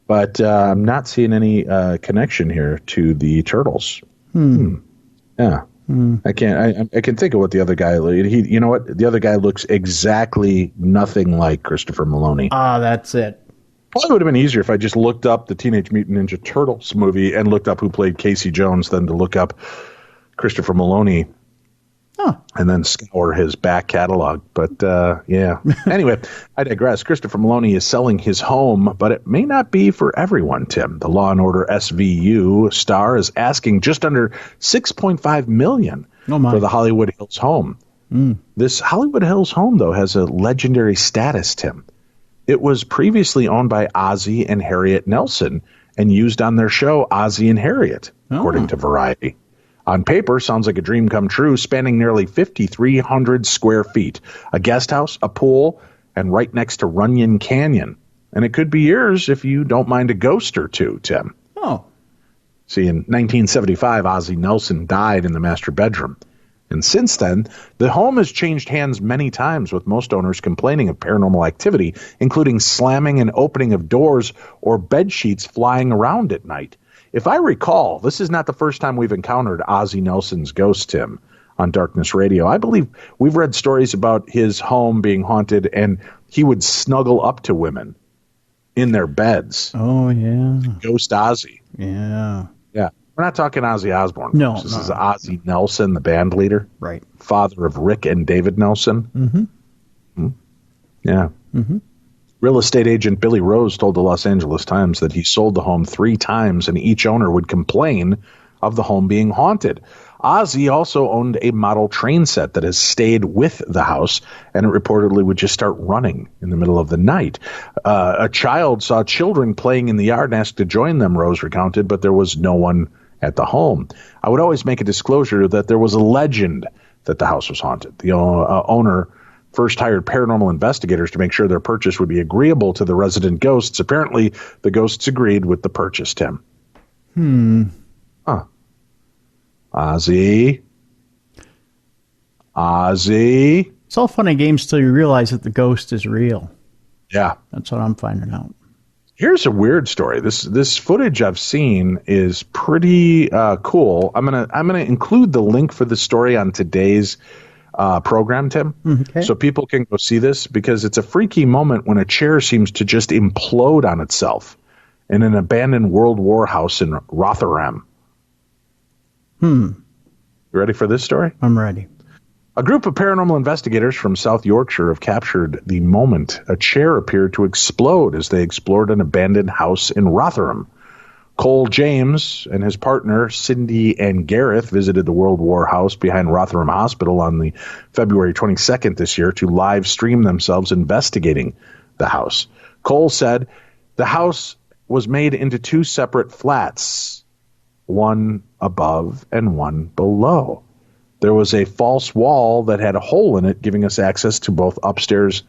But I'm not seeing any connection here to the Turtles. Yeah. I can't. I can think of what the other guy. You know what? The other guy looks exactly nothing like Christopher Maloney. That's it. Probably would have been easier if I just looked up the Teenage Mutant Ninja Turtles movie and looked up who played Casey Jones than to look up Christopher Maloney and then scour his back catalog. But, yeah. Anyway, I digress. Christopher Maloney is selling his home, but it may not be for everyone, Tim. The Law & Order SVU star is asking just under $6.5 million for the Hollywood Hills home. This Hollywood Hills home, though, has a legendary status, Tim. It was previously owned by Ozzie and Harriet Nelson and used on their show Ozzie and Harriet, according to Variety. On paper, sounds like a dream come true, spanning nearly 5,300 square feet, a guest house, a pool, and right next to Runyon Canyon. And it could be yours if you don't mind a ghost or two, Tim. Oh. See, in 1975, Ozzie Nelson died in the master bedroom. And since then, the home has changed hands many times, with most owners complaining of paranormal activity, including slamming and opening of doors or bed sheets flying around at night. If I recall, this is not the first time we've encountered Ozzie Nelson's ghost, Tim, on Darkness Radio. I believe we've read stories about his home being haunted, and he would snuggle up to women in their beds. Oh, yeah. Ghost Ozzie. Yeah. Yeah. We're not talking Ozzy Osbourne. No. This is Ozzie Nelson, the band leader. Right. Father of Rick and David Nelson. Mm-hmm. Yeah. Mm-hmm. Real estate agent Billy Rose told the Los Angeles Times that he sold the home 3 times and each owner would complain of the home being haunted. Ozzy also owned a model train set that has stayed with the house, and it reportedly would just start running in the middle of the night. A child saw children playing in the yard and asked to join them, Rose recounted, but there was no one at the home. I would always make a disclosure that there was a legend that the house was haunted. The owner first hired paranormal investigators to make sure their purchase would be agreeable to the resident ghosts. Apparently, the ghosts agreed with the purchase, Tim. Huh. Ozzy. It's all fun and games till you realize that the ghost is real. Yeah. That's what I'm finding out. Here's a weird story. This footage I've seen is pretty cool. I'm gonna include the link for the story on today's program, Tim, so people can go see this, because it's a freaky moment when a chair seems to just implode on itself in an abandoned World War house in Rotherham. You ready for this story? I'm ready. A group of paranormal investigators from South Yorkshire have captured the moment a chair appeared to explode as they explored an abandoned house in Rotherham. Cole James and his partner, Cindy and Gareth, visited the World War house behind Rotherham Hospital on the February 22nd this year to live stream themselves investigating the house. Cole said the house was made into two separate flats, one above and one below. There was a false wall that had a hole in it, giving us access to both upstairs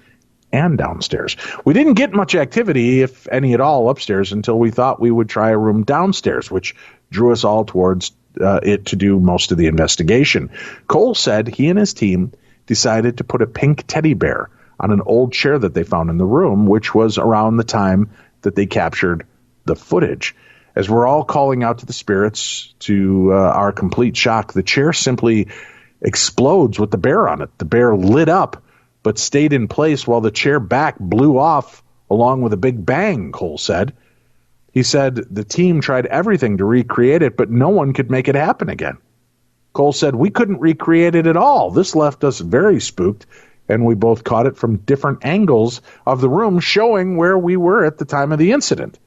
and downstairs. We didn't get much activity, if any at all, upstairs until we thought we would try a room downstairs, which drew us all towards it to do most of the investigation. Cole said he and his team decided to put a pink teddy bear on an old chair that they found in the room, which was around the time that they captured the footage. As we're all calling out to the spirits, to our complete shock, the chair simply explodes with the bear on it. The bear lit up, but stayed in place while the chair back blew off along with a big bang, Cole said. He said the team tried everything to recreate it, but no one could make it happen again. Cole said, we couldn't recreate it at all. This left us very spooked, and we both caught it from different angles of the room, showing where we were at the time of the incident.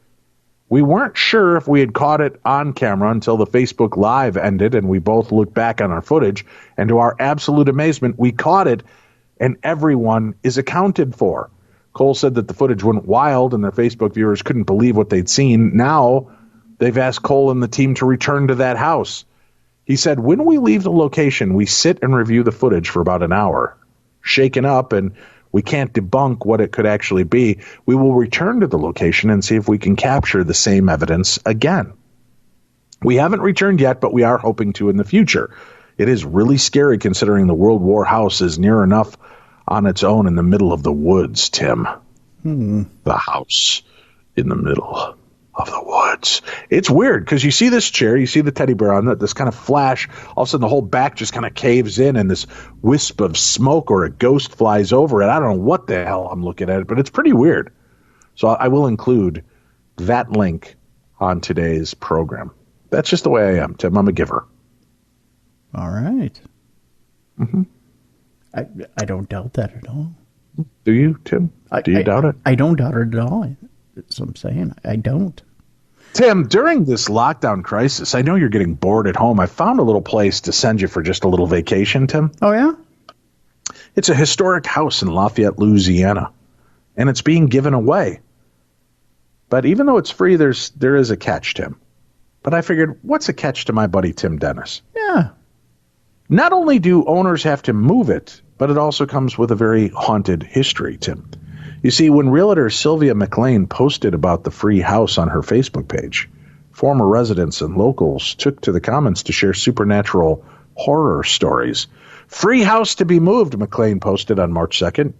We weren't sure if we had caught it on camera until the Facebook Live ended, and we both looked back on our footage, and to our absolute amazement, we caught it, and everyone is accounted for. Cole said that the footage went wild, and their Facebook viewers couldn't believe what they'd seen. Now, they've asked Cole and the team to return to that house. He said, when we leave the location, we sit and review the footage for about an hour. Shaken up, and we can't debunk what it could actually be. We will return to the location and see if we can capture the same evidence again. We haven't returned yet, but we are hoping to in the future. It is really scary considering the World War house is near enough on its own in the middle of the woods, Tim. The house in the middle of the woods. It's weird because you see this chair, you see the teddy bear on it, this kind of flash, all of a sudden the whole back just kind of caves in and this wisp of smoke or a ghost flies over it. I don't know what the hell I'm looking at, but it's pretty weird. So I will include that link on today's program. That's just the way I am, Tim. I'm a giver. All right. I don't doubt that at all. Do you, Tim? Do you doubt it? I don't doubt it at all. That's what I'm saying. I don't. Tim, during this lockdown crisis, I know you're getting bored at home. I found a little place to send you for just a little vacation, Tim. Oh, yeah? It's a historic house in Lafayette, Louisiana, and it's being given away. But even though it's free, there is a catch, Tim. But I figured, what's a catch to my buddy Tim Dennis? Yeah. Not only do owners have to move it, but it also comes with a very haunted history, Tim. You see, when realtor Sylvia McLean posted about the free house on her Facebook page, former residents and locals took to the comments to share supernatural horror stories. Free house to be moved, McLean posted on March 2nd.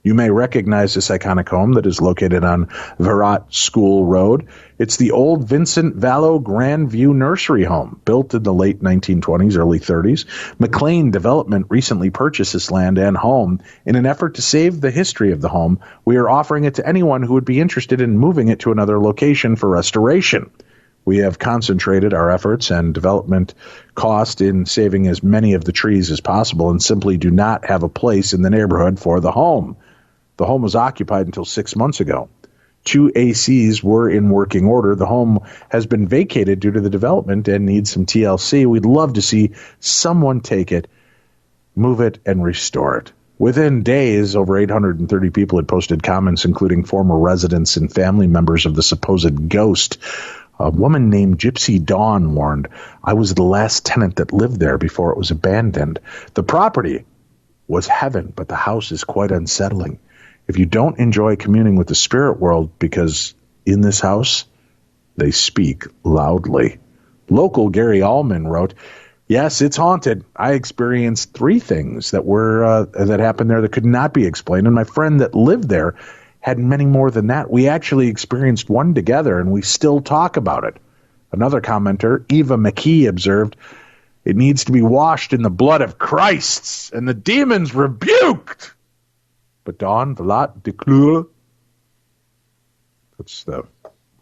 You may recognize this iconic home that is located on Verrat School Road. It's the old Vincent Vallo Grand View Nursery home, built in the late 1920s, early 30s. McLean Development recently purchased this land and home. In an effort to save the history of the home, we are offering it to anyone who would be interested in moving it to another location for restoration. We have concentrated our efforts and development cost in saving as many of the trees as possible and simply do not have a place in the neighborhood for the home. The home was occupied until 6 months ago. 2 ACs were in working order. The home has been vacated due to the development and needs some TLC. We'd love to see someone take it, move it, and restore it. Within days, over 830 people had posted comments, including former residents and family members of the supposed ghost. A woman named Gypsy Dawn warned, I was the last tenant that lived there before it was abandoned. The property was heaven, but the house is quite unsettling. If you don't enjoy communing with the spirit world, because in this house, they speak loudly. Local Gary Allman wrote, yes, it's haunted. I experienced 3 things that happened there that could not be explained. And my friend that lived there had many more than that. We actually experienced one together, and we still talk about it. Another commenter, Eva McKee, observed, it needs to be washed in the blood of Christ, and the demons rebuked. But Don Vlad de Clure, that's the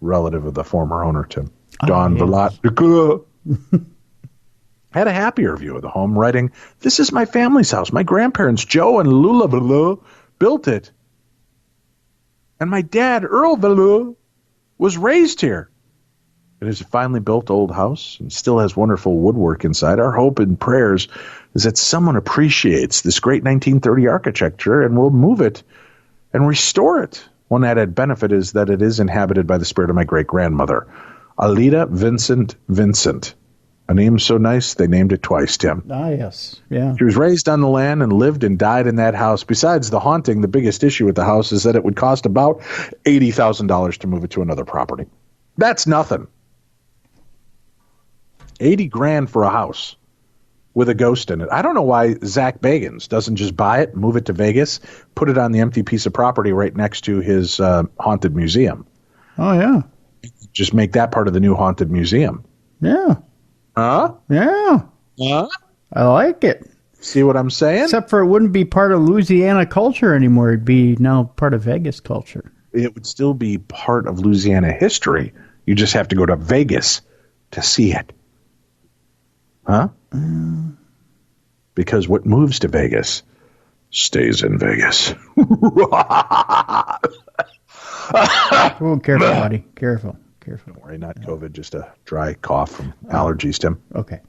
relative of the former owner, Tim. Don Vlad de Clure had a happier view of the home, writing, this is my family's house. My grandparents, Joe and Lula Valeur, built it. And my dad, Earl Valeur, was raised here. It is a finely built old house and still has wonderful woodwork inside. Our hope and prayers is that someone appreciates this great 1930 architecture and will move it and restore it. One added benefit is that it is inhabited by the spirit of my great-grandmother, Alida Vincent. A name so nice, they named it twice, Tim. Ah, yes. Yeah. She was raised on the land and lived and died in that house. Besides the haunting, the biggest issue with the house is that it would cost about $80,000 to move it to another property. That's nothing. $80,000 for a house with a ghost in it. I don't know why Zach Bagans doesn't just buy it, move it to Vegas, put it on the empty piece of property right next to his haunted museum. Oh, yeah. Just make that part of the new haunted museum. Yeah. Huh? Yeah. Huh? I like it. See what I'm saying? Except for it wouldn't be part of Louisiana culture anymore. It'd be now part of Vegas culture. It would still be part of Louisiana history. You just have to go to Vegas to see it. Huh? Because what moves to Vegas stays in Vegas. Oh, careful, buddy. Careful. Don't worry, not COVID, just a dry cough from allergies, Tim. Okay.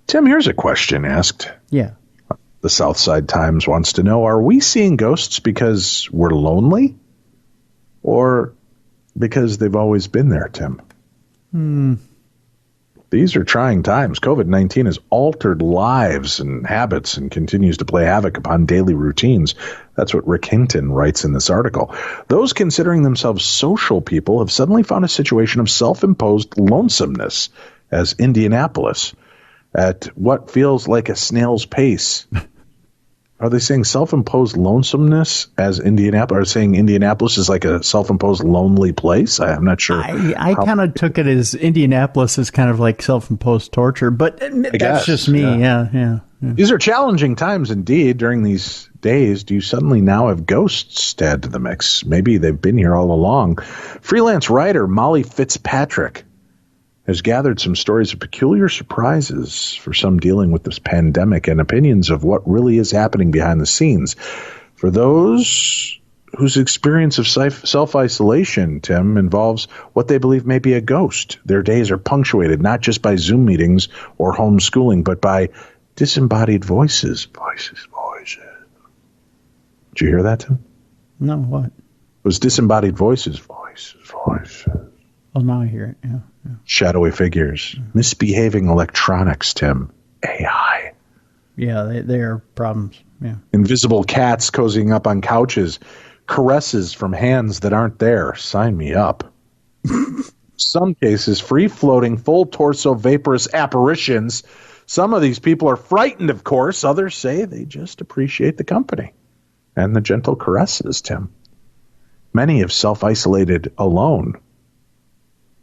Tim, here's a question asked. Yeah. The Southside Times wants to know, are we seeing ghosts because we're lonely? Or because they've always been there, Tim? These are trying times. COVID-19 has altered lives and habits and continues to play havoc upon daily routines. That's what Rick Hinton writes in this article. Those considering themselves social people have suddenly found a situation of self-imposed lonesomeness as Indianapolis at what feels like a snail's pace. Are they saying self-imposed lonesomeness as Indianapolis? Are they saying Indianapolis is like a self-imposed lonely place? I'm not sure. I kind of took it as Indianapolis is kind of like self-imposed torture, but that's just me. Yeah. These are challenging times indeed. During these days, do you suddenly now have ghosts to add to the mix? Maybe they've been here all along. Freelance writer Molly Fitzpatrick has gathered some stories of peculiar surprises for some dealing with this pandemic and opinions of what really is happening behind the scenes. For those whose experience of self-isolation, Tim, involves what they believe may be a ghost, their days are punctuated not just by Zoom meetings or homeschooling, but by disembodied voices. Voices. Did you hear that, Tim? No, what? It was disembodied voices. Voices. Oh, now I hear it, yeah. Shadowy figures, misbehaving electronics, Tim, AI. Yeah, they are problems, yeah. Invisible cats cozying up on couches, caresses from hands that aren't there. Sign me up. Some cases, free-floating, full-torso vaporous apparitions. Some of these people are frightened, of course. Others say they just appreciate the company and the gentle caresses, Tim. Many have self-isolated alone.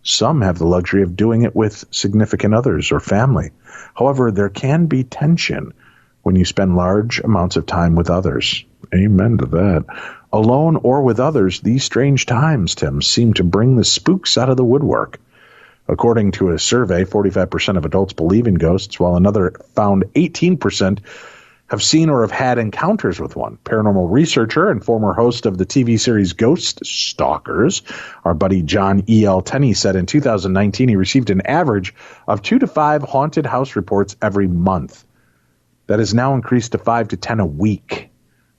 Some have the luxury of doing it with significant others or family. However, there can be tension when you spend large amounts of time with others. Amen to that. Alone or with others, these strange times, Tim, seem to bring the spooks out of the woodwork. According to a survey, 45% of adults believe in ghosts, while another found 18% have seen or have had encounters with one. Paranormal researcher and former host of the TV series Ghost Stalkers, our buddy John E.L. Tenney, said in 2019 he received an average of 2 to 5 haunted house reports every month. That has now increased to 5 to 10 a week.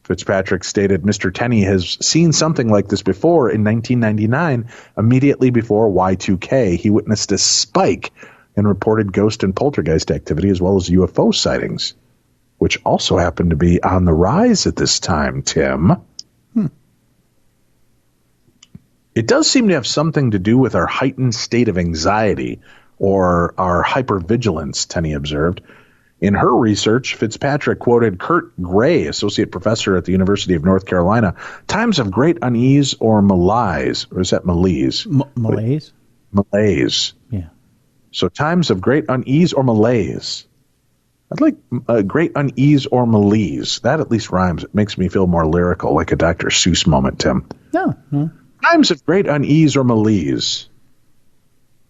Fitzpatrick stated Mr. Tenney has seen something like this before. In 1999, immediately before Y2K, he witnessed a spike in reported ghost and poltergeist activity as well as UFO sightings, which also happened to be on the rise at this time, Tim. It does seem to have something to do with our heightened state of anxiety or our hypervigilance, Tenney observed. In her research, Fitzpatrick quoted Kurt Gray, associate professor at the University of North Carolina, times of great unease or malaise, or is that malaise? Malaise? Malaise. Yeah. So times of great unease or malaise. I'd like great unease or malaise. That at least rhymes. It makes me feel more lyrical, like a Dr. Seuss moment, Tim. No. Times of great unease or malaise,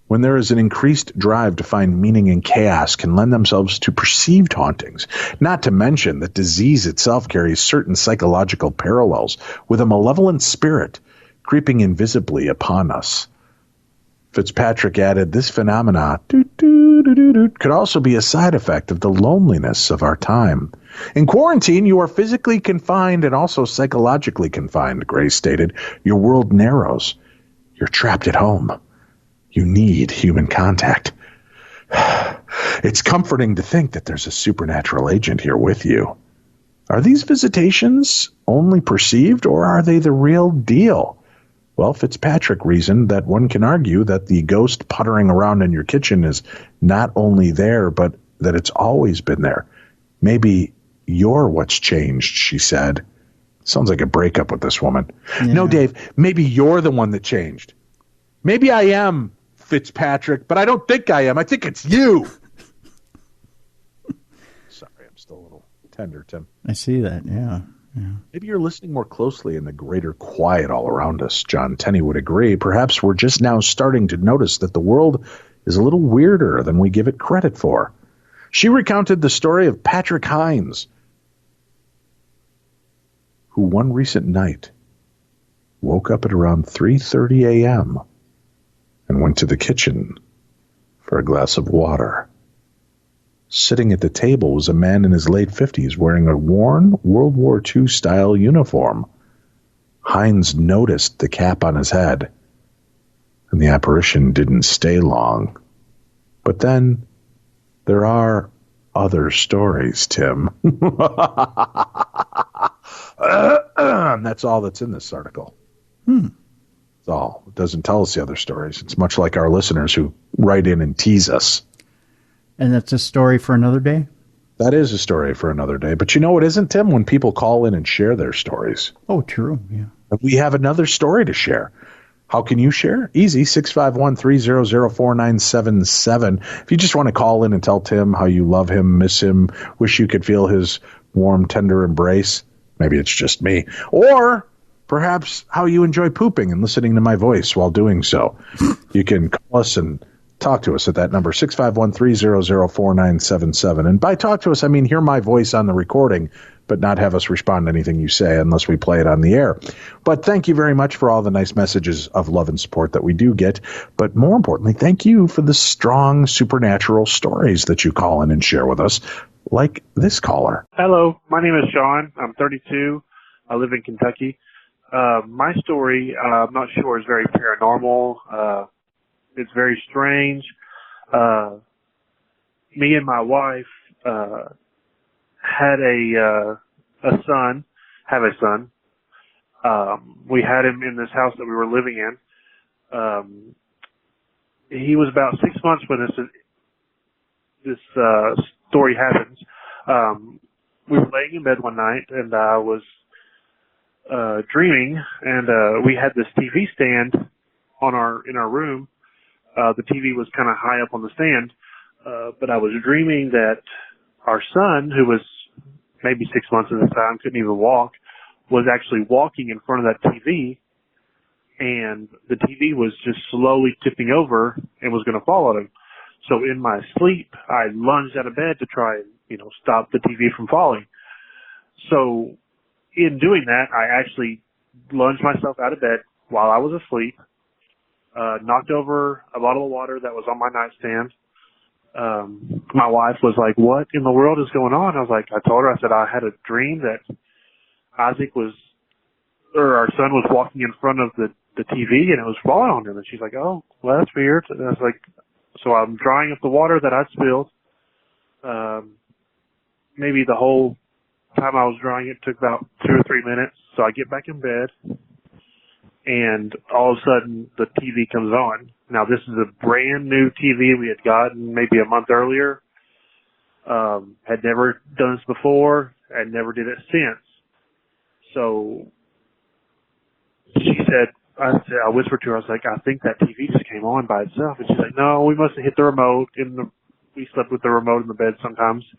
when there is an increased drive to find meaning in chaos, can lend themselves to perceived hauntings. Not to mention that disease itself carries certain psychological parallels with a malevolent spirit creeping invisibly upon us. Fitzpatrick added, this phenomena could also be a side effect of the loneliness of our time. In quarantine, you are physically confined and also psychologically confined, Gray stated. Your world narrows. You're trapped at home. You need human contact. It's comforting to think that there's a supernatural agent here with you. Are these visitations only perceived, or are they the real deal? Well, Fitzpatrick reasoned that one can argue that the ghost puttering around in your kitchen is not only there, but that it's always been there. Maybe you're what's changed, she said. Sounds like a breakup with this woman. Yeah. No, Dave, maybe you're the one that changed. Maybe I am Fitzpatrick, but I don't think I am. I think it's you. Sorry, I'm still a little tender, Tim. I see that, yeah. Maybe you're listening more closely in the greater quiet all around us. John Tenney would agree. Perhaps we're just now starting to notice that the world is a little weirder than we give it credit for. She recounted the story of Patrick Hines, who one recent night woke up at around 3:30 a.m. and went to the kitchen for a glass of water. Sitting at the table was a man in his late 50s wearing a worn World War II-style uniform. Hines noticed the cap on his head, and the apparition didn't stay long. But then there are other stories, Tim. That's all that's in this article. That's all. It doesn't tell us the other stories. It's much like our listeners who write in and tease us. And that's a story for another day? That is a story for another day. But you know what isn't, Tim? When people call in and share their stories. Oh, true, yeah. We have another story to share. How can you share? Easy, 651-300-4977. If you just want to call in and tell Tim how you love him, miss him, wish you could feel his warm, tender embrace. Maybe it's just me. Or perhaps how you enjoy pooping and listening to my voice while doing so. You can call us and talk to us at that number, 651-300-4977. And by talk to us, I mean hear my voice on the recording, but not have us respond to anything you say unless we play it on the air. But thank you very much for all the nice messages of love and support that we do get. But more importantly, thank you for the strong supernatural stories that you call in and share with us, like this caller. Hello, my name is Sean. I'm 32. I live in Kentucky. My story, I'm not sure, is very paranormal. It's very strange. Me and my wife have a son. We had him in this house that we were living in. He was about 6 months when this story happens. We were laying in bed one night, and I was dreaming, and we had this TV stand in our room. The TV was kind of high up on the stand, but I was dreaming that our son, who was maybe 6 months at the time, couldn't even walk, was actually walking in front of that TV, and the TV was just slowly tipping over and was going to fall on him. So in my sleep, I lunged out of bed to try and, stop the TV from falling. So in doing that, I actually lunged myself out of bed while I was asleep, knocked over a bottle of water that was on my nightstand. My wife was like, "What in the world is going on?" I told her, I said, I had a dream that our son was walking in front of the TV and it was falling on him. And she's like, "Oh, well, that's weird." And I was like, so I'm drying up the water that I spilled. Maybe the whole time I was drying it took about 2 or 3 minutes. So I get back in bed, and all of a sudden the TV comes on. Now, this is a brand new TV we had gotten maybe a month earlier. Had never done this before and never did it since. So I whispered to her, I was like, "I think that TV just came on by itself." And she's like, "No, we must have hit the remote. We slept with the remote in the bed sometimes.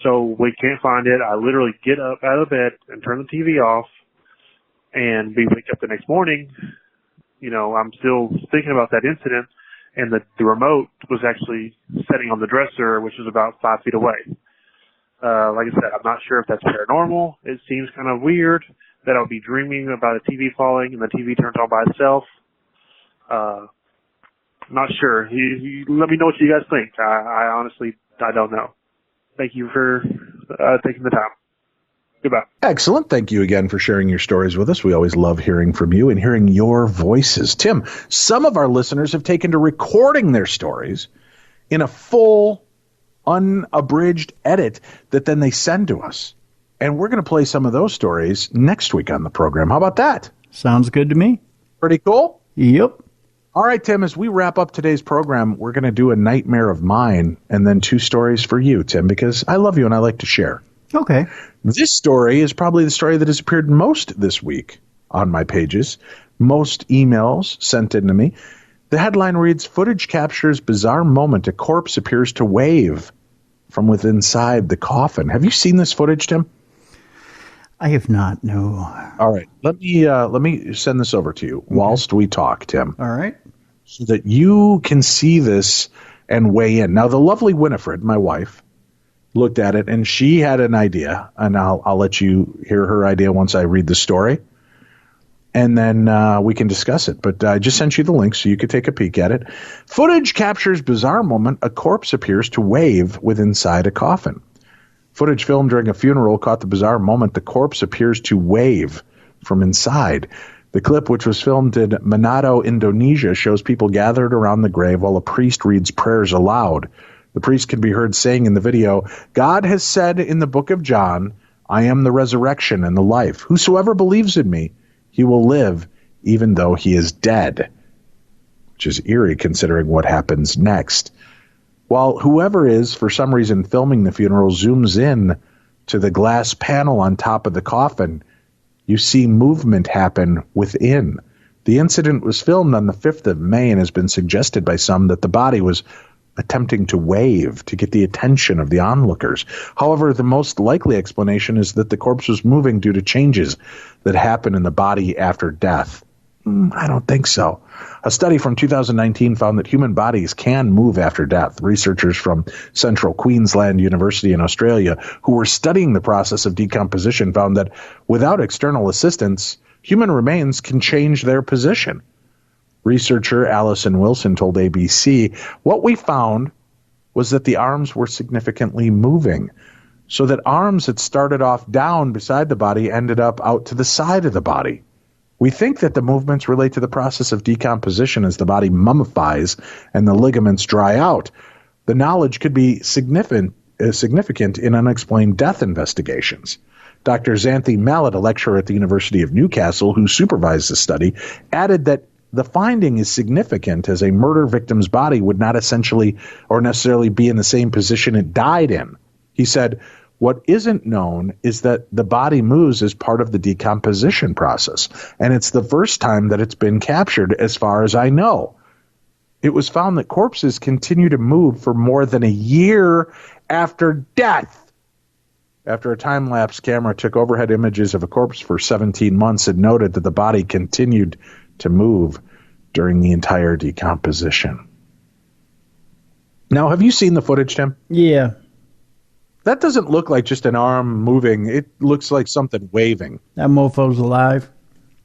So we can't find it." I literally get up out of bed and turn the TV off, and we wake up the next morning. I'm still thinking about that incident, and the remote was actually sitting on the dresser, which is about 5 feet away. Like I said, I'm not sure if that's paranormal. It seems kind of weird that I would be dreaming about a TV falling and the TV turns on by itself. Not sure. Let me know what you guys think. I honestly, I don't know. Thank you for taking the time. Goodbye. Excellent. Thank you again for sharing your stories with us. We always love hearing from you and hearing your voices. Tim, some of our listeners have taken to recording their stories in a full, unabridged edit that then they send to us. And we're going to play some of those stories next week on the program. How about that? Sounds good to me. Pretty cool? Yep. All right, Tim, as we wrap up today's program, we're going to do a nightmare of mine and then 2 stories for you, Tim, because I love you and I like to share. Okay. This story is probably the story that has appeared most this week on my pages. Most emails sent in to me. The headline reads, "Footage captures bizarre moment. A corpse appears to wave from within inside the coffin." Have you seen this footage, Tim? I have not, no. All right. Let me send this over to you whilst we talk, Tim. All right. So that you can see this and weigh in. Now, the lovely Winifred, my wife, looked at it and she had an idea, and I'll let you hear her idea once I read the story, and then we can discuss it. But I just sent you the link so you could take a peek at it. Footage captures bizarre moment. A corpse appears to wave with inside a coffin. Footage filmed during a funeral caught the bizarre moment. The corpse appears to wave from inside. The clip, which was filmed in Manado, Indonesia, shows people gathered around the grave while a priest reads prayers aloud. The priest can be heard saying in the video, "God has said in the book of John, I am the resurrection and the life. Whosoever believes in me, he will live even though he is dead." Which is eerie considering what happens next. While whoever is, for some reason, filming the funeral zooms in to the glass panel on top of the coffin, you see movement happen within. The incident was filmed on the 5th of May and has been suggested by some that the body was attempting to wave to get the attention of the onlookers. However, the most likely explanation is that the corpse was moving due to changes that happen in the body after death. I don't think so. A study from 2019 found that human bodies can move after death. Researchers from Central Queensland University in Australia, who were studying the process of decomposition, found that without external assistance, human remains can change their position. Researcher Alison Wilson told ABC, "What we found was that the arms were significantly moving, so that arms that started off down beside the body ended up out to the side of the body. We think that the movements relate to the process of decomposition as the body mummifies and the ligaments dry out. The knowledge could be significant in unexplained death investigations." Dr. Xanthi Mallet, a lecturer at the University of Newcastle who supervised the study, added that the finding is significant as a murder victim's body would not essentially or necessarily be in the same position it died in. He said, "What isn't known is that the body moves as part of the decomposition process, and it's the first time that it's been captured as far as I know. It was found that corpses continue to move for more than a year after death." After a time-lapse camera took overhead images of a corpse for 17 months, it noted that the body continued to move during the entire decomposition. Now, have you seen the footage, Tim? Yeah. That doesn't look like just an arm moving. It looks like something waving. That mofo's alive.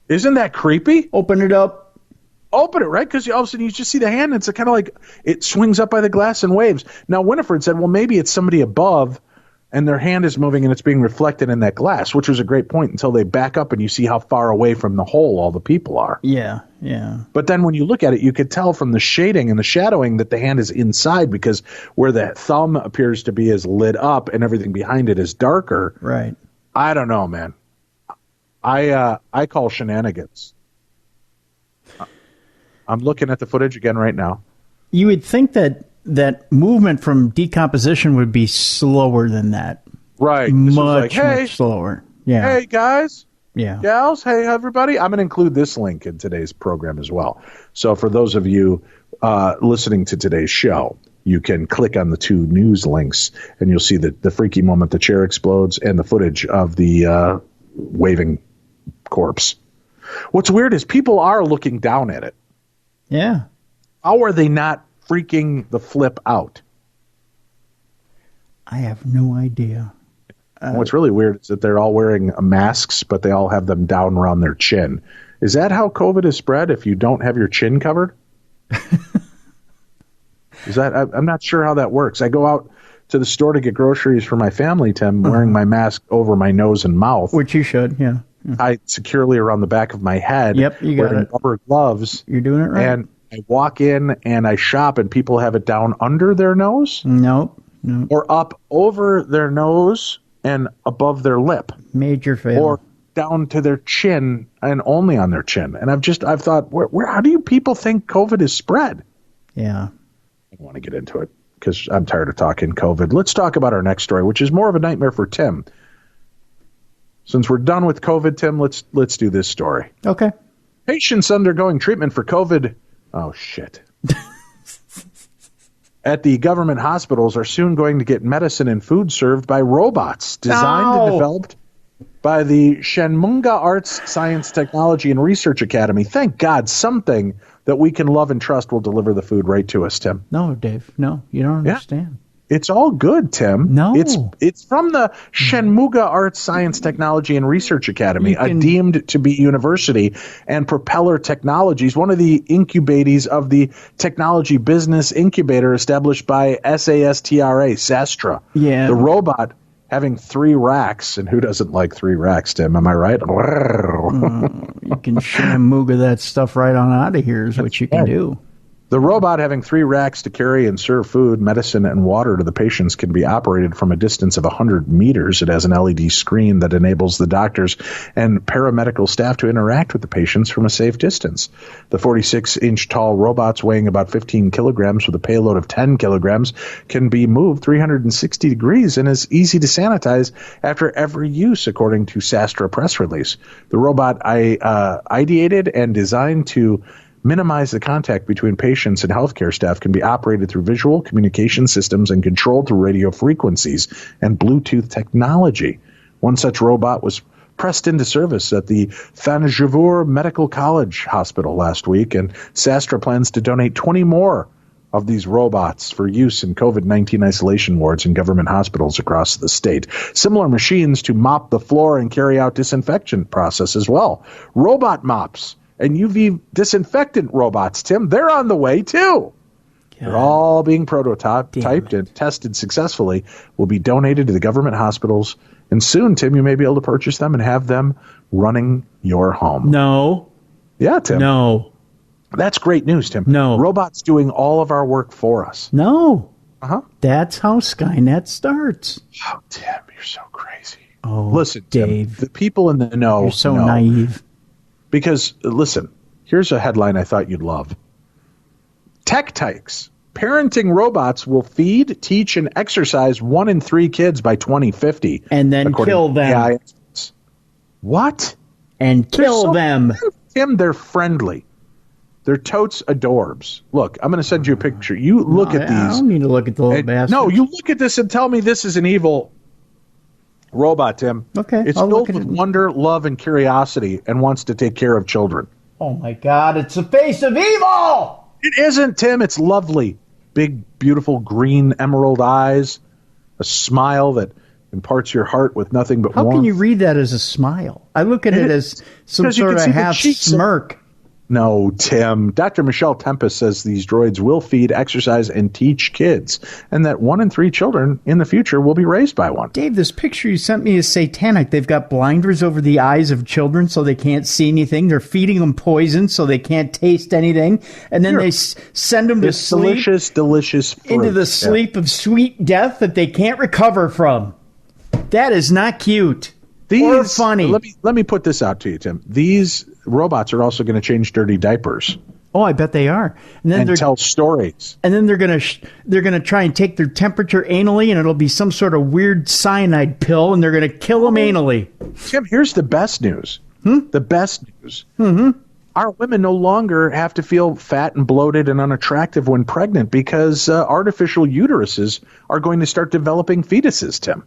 Isn't that creepy? Open it up. Open it, right? Because all of a sudden you just see the hand, and it's kind of like it swings up by the glass and waves. Now, Winifred said, well, maybe it's somebody above, and their hand is moving, and it's being reflected in that glass, which was a great point until they back up and you see how far away from the hole all the people are. Yeah, yeah. But then when you look at it, you could tell from the shading and the shadowing that the hand is inside, because where the thumb appears to be is lit up and everything behind it is darker. Right. I don't know, man. I call shenanigans. I'm looking at the footage again right now. You would think that movement from decomposition would be slower than that. Right. Much slower. Yeah. Hey, guys. Yeah. Gals. Hey, everybody. I'm going to include this link in today's program as well. So for those of you listening to today's show, you can click on the 2 news links and you'll see the freaky moment the chair explodes and the footage of the waving corpse. What's weird is people are looking down at it. Yeah. How are they not freaking the flip out? I have no idea. What's really weird is that they're all wearing masks, but they all have them down around their chin. Is that how COVID is spread, if you don't have your chin covered? Is that? I'm not sure how that works. I go out to the store to get groceries for my family, Tim, wearing my mask over my nose and mouth, which you should, yeah. tied securely around the back of my head. Yep, you got wearing it. Rubber gloves. You're doing it right. And I walk in and I shop, and people have it down under their nose. Nope. Or up over their nose and above their lip. Major fail. Or down to their chin and only on their chin. And I've thought, how do you people think COVID is spread? Yeah. I don't want to get into it because I'm tired of talking COVID. Let's talk about our next story, which is more of a nightmare for Tim. Since we're done with COVID, Tim, let's do this story. Okay. Patients undergoing treatment for COVID. Oh, shit. At the government hospitals are soon going to get medicine and food served by robots designed and developed by the Shenmunga Arts, Science, Technology, and Research Academy. Thank God something that we can love and trust will deliver the food right to us, Tim. No, Dave. No, you don't understand. It's all good, Tim. No. It's from the Shenmunga Arts, Science, Technology, and Research Academy, a deemed to be university, and Propeller Technologies, one of the incubators of the technology business incubator established by SASTRA. Yeah. The robot having 3 racks, and who doesn't like 3 racks, Tim? Am I right? You can Shenmunga that stuff right on out of here is what you can do. The robot having 3 racks to carry and serve food, medicine, and water to the patients can be operated from a distance of 100 meters. It has an LED screen that enables the doctors and paramedical staff to interact with the patients from a safe distance. The 46-inch tall robots weighing about 15 kilograms with a payload of 10 kilograms can be moved 360 degrees and is easy to sanitize after every use, according to SASTRA press release. The robot ideated and designed to minimize the contact between patients and healthcare staff can be operated through visual communication systems and controlled through radio frequencies and Bluetooth technology. One such robot was pressed into service at the Thanjavur Medical College Hospital last week, and SASTRA plans to donate 20 more of these robots for use in COVID-19 isolation wards in government hospitals across the state. Similar machines to mop the floor and carry out disinfection process as well. Robot mops and UV disinfectant robots, Tim, they're on the way too. They're all being prototyped and tested successfully, will be donated to the government hospitals. And soon, Tim, you may be able to purchase them and have them running your home. No. Yeah, Tim. No. That's great news, Tim. No. Robots doing all of our work for us. No. Uh-huh. That's how Skynet starts. Oh, Tim, you're so crazy. Oh, listen, Dave. Tim, the people in the know. You're so know. naive. Because, listen, here's a headline I thought you'd love. Tech Tykes. Parenting robots will feed, teach, and exercise 1 in 3 kids by 2050. And then kill them. AI. What? And kill them. Tim, they're friendly. They're totes adorbs. Look, I'm going to send you a picture. You look at these. I don't need to look at the little bastards. No, you look at this and tell me this is an evil robot, Tim. Okay. It's filled with wonder, love, and curiosity and wants to take care of children. Oh, my God. It's the face of evil. It isn't, Tim. It's lovely. Big, beautiful green emerald eyes. A smile that imparts your heart with nothing but warmth. How can you read that as a smile? I look at it as some sort of half smirk. No, Tim. Dr. Michelle Tempest says these droids will feed, exercise, and teach kids, and that 1 in 3 children in the future will be raised by one. Dave, this picture you sent me is satanic. They've got blinders over the eyes of children so they can't see anything. They're feeding them poison so they can't taste anything, and then they send them to sleep. Delicious fruit. Into the sleep of sweet death that they can't recover from. That is not cute. Or funny. Let me put this out to you, Tim. These robots are also going to change dirty diapers. Oh, I bet they are. And then tell stories. And then they're going to try and take their temperature anally, and it'll be some sort of weird cyanide pill, and they're going to kill them anally. Tim, here's the best news. The best news. Mm-hmm. Our women no longer have to feel fat and bloated and unattractive when pregnant because artificial uteruses are going to start developing fetuses, Tim.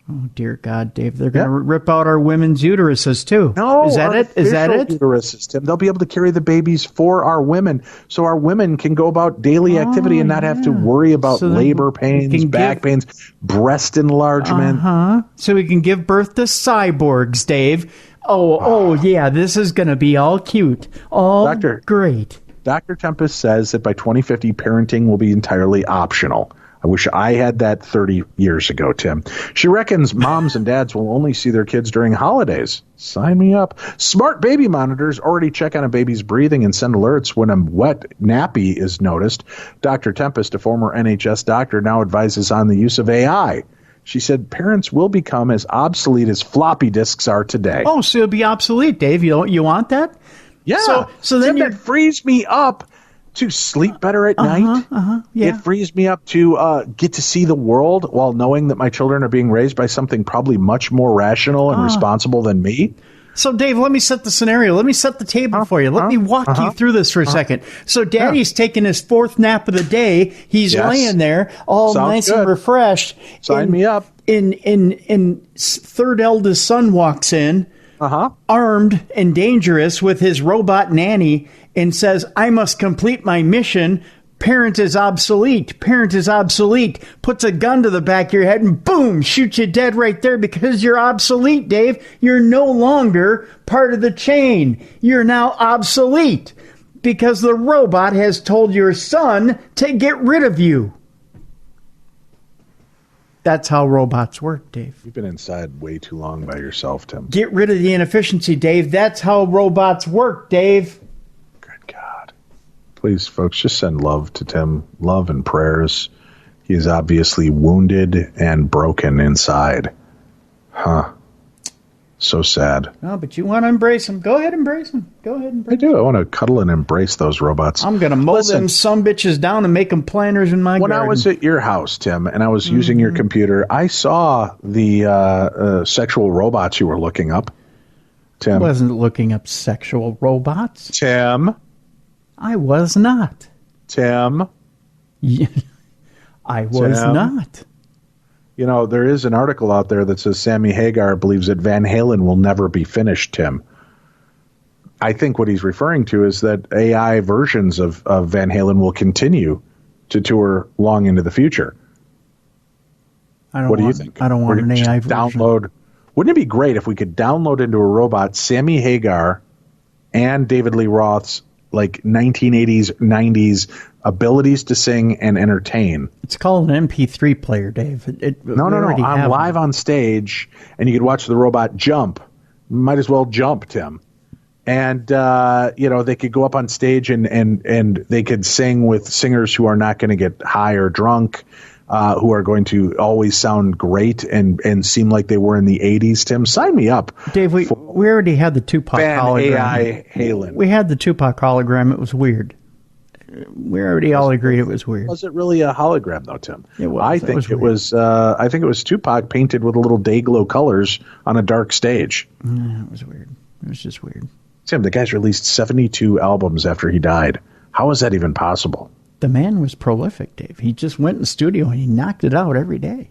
Oh, dear God, Dave. They're going to rip out our women's uteruses, too. No. Is that it? Is that it? Uteruses, Tim. They'll be able to carry the babies for our women so our women can go about daily activity and not have to worry about labor pains, back pains, breast enlargement. So we can give birth to cyborgs, Dave. Oh, yeah, this is going to be all cute. All great. Dr. Tempest says that by 2050, parenting will be entirely optional. I wish I had that 30 years ago, Tim. She reckons moms and dads will only see their kids during holidays. Sign me up. Smart baby monitors already check on a baby's breathing and send alerts when a wet nappy is noticed. Dr. Tempest, a former NHS doctor, now advises on the use of AI. She said parents will become as obsolete as floppy disks are today. Oh, so it'll be obsolete, Dave. You want that? Yeah. So then that frees me up to sleep better at night. Yeah. It frees me up to get to see the world while knowing that my children are being raised by something probably much more rational and responsible than me. So, Dave, let me set the scenario. Let me set the table for you. Let me walk you through this for a second. So, Daddy's taking his fourth nap of the day. He's laying there, all nice and refreshed. Sign me up. And third eldest son walks in, armed and dangerous with his robot nanny, and says, I must complete my mission. Parent is obsolete. Parent is obsolete. Puts a gun to the back of your head and boom, shoots you dead right there because you're obsolete, Dave. You're no longer part of the chain. You're now obsolete because the robot has told your son to get rid of you. That's how robots work, Dave. You've been inside way too long by yourself, Tim. Get rid of the inefficiency, Dave. That's how robots work, Dave. Please, folks, just send love to Tim. Love and prayers. He is obviously wounded and broken inside. So sad. Oh, but you want to embrace him. Go ahead and embrace him. Go ahead and embrace I do. I want to cuddle and embrace those robots. I'm going to mow them sumbitches down and make them planters in my garden. When I was at your house, Tim, and I was using your computer, I saw the sexual robots you were looking up. Tim. I wasn't looking up sexual robots. Tim. I was not. Tim. I was not. You know, there is an article out there that says Sammy Hagar believes that Van Halen will never be finished, Tim. I think what he's referring to is that AI versions of Van Halen will continue to tour long into the future. What do you think? I don't want an AI version. Wouldn't it be great if we could download into a robot Sammy Hagar and David Lee Roth's like 1980s, 90s abilities to sing and entertain? It's called an MP3 player, Dave. No. I'm live on stage, and you could watch the robot jump. Might as well jump, Tim. And, they could go up on stage and they could sing with singers who are not going to get high or drunk, who are going to always sound great and seem like they were in the 80s, Tim. Sign me up. Dave, we already had the Tupac hologram. AI Halen. We had the Tupac hologram. It was weird. We already all agreed it was weird. Was it really a hologram, though, Tim? It was. I think it was Tupac painted with little day glow colors on a dark stage. Yeah, it was weird. It was just weird. Tim, the guy's released 72 albums after he died. How is that even possible? The man was prolific, Dave. He just went in the studio and he knocked it out every day.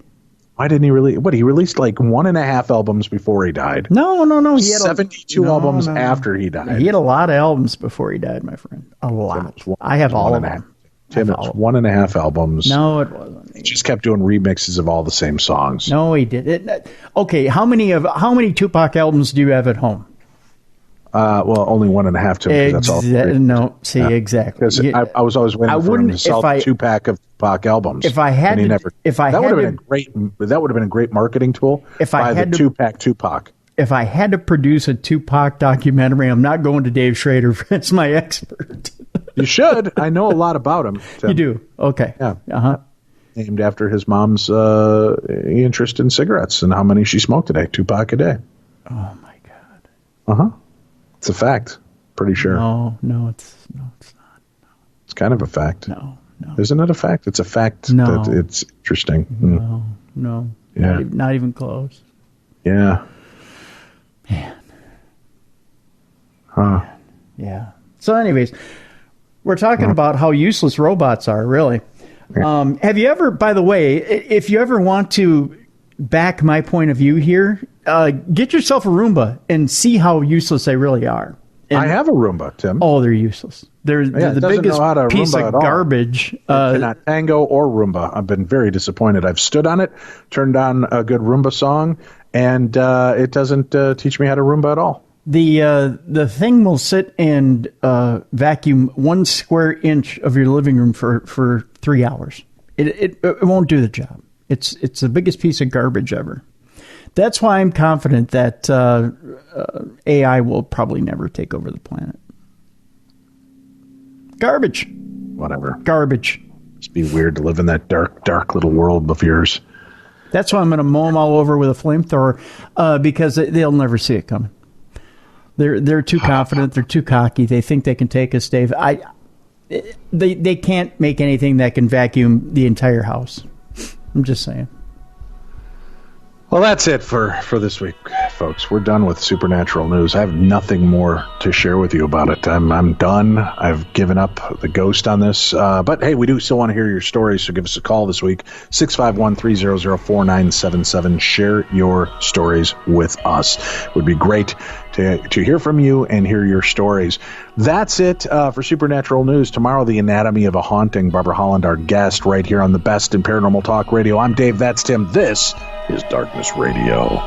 Why didn't he release? He released like 1.5 albums before he died. No. He had 72 albums after he died. He had a lot of albums before he died, my friend. A lot. I have all of them. Tim, it's 1.5 albums. No, it wasn't. He just kept doing remixes of all the same songs. No, he did. Okay, how many Tupac albums do you have at home? Well, only 1.5, Tim, because that's all. No, see, exactly. Because I was always waiting for him to sell the 2-pack of Tupac albums. If I had to, that would have been a great marketing tool. If I had 2-pack Tupac. If I had to produce a Tupac documentary, I'm not going to Dave Schrader. That's my expert. You should. I know a lot about him, Tim. You do? Okay. Yeah. Named after his mom's interest in cigarettes and how many she smoked a day. 2 pack a day. Oh my God. It's a fact. Pretty sure. No, it's not. No. It's kind of a fact. No. Isn't it a fact? It's a fact that it's interesting. No. Yeah. Not even close. Yeah. Man. Huh. Yeah. So anyways, we're talking about how useless robots are, really. Have you ever, by the way, if you ever want to back my point of view here, get yourself a Roomba and see how useless they really are. And I have a Roomba, Tim. Oh, they're useless. They're the biggest piece of garbage. Cannot Tango or Roomba. I've been very disappointed. I've stood on it, turned on a good Roomba song, and it doesn't teach me how to Roomba at all. The thing will sit and vacuum 1 square inch of your living room for 3 hours. It won't do the job. It's the biggest piece of garbage ever. That's why I'm confident that AI will probably never take over the planet. Garbage. Whatever. Garbage. Must be weird to live in that dark little world of yours. That's why I'm going to mow them all over with a flamethrower because they'll never see it coming. They're too confident. They're too cocky. They think they can take us, Dave. They can't make anything that can vacuum the entire house. I'm just saying. Well, that's it for this week, folks. We're done with supernatural news. I have nothing more to share with you about it. I'm done. I've given up the ghost on this. But, hey, we do still want to hear your stories, so give us a call this week, 651-300-4977. Share your stories with us. It would be great to hear from you and hear your stories. That's it for Supernatural News. Tomorrow, the anatomy of a haunting. Barbara Holland, our guest, right here on the best in Paranormal Talk Radio. I'm Dave. That's Tim. This is Darkness Radio.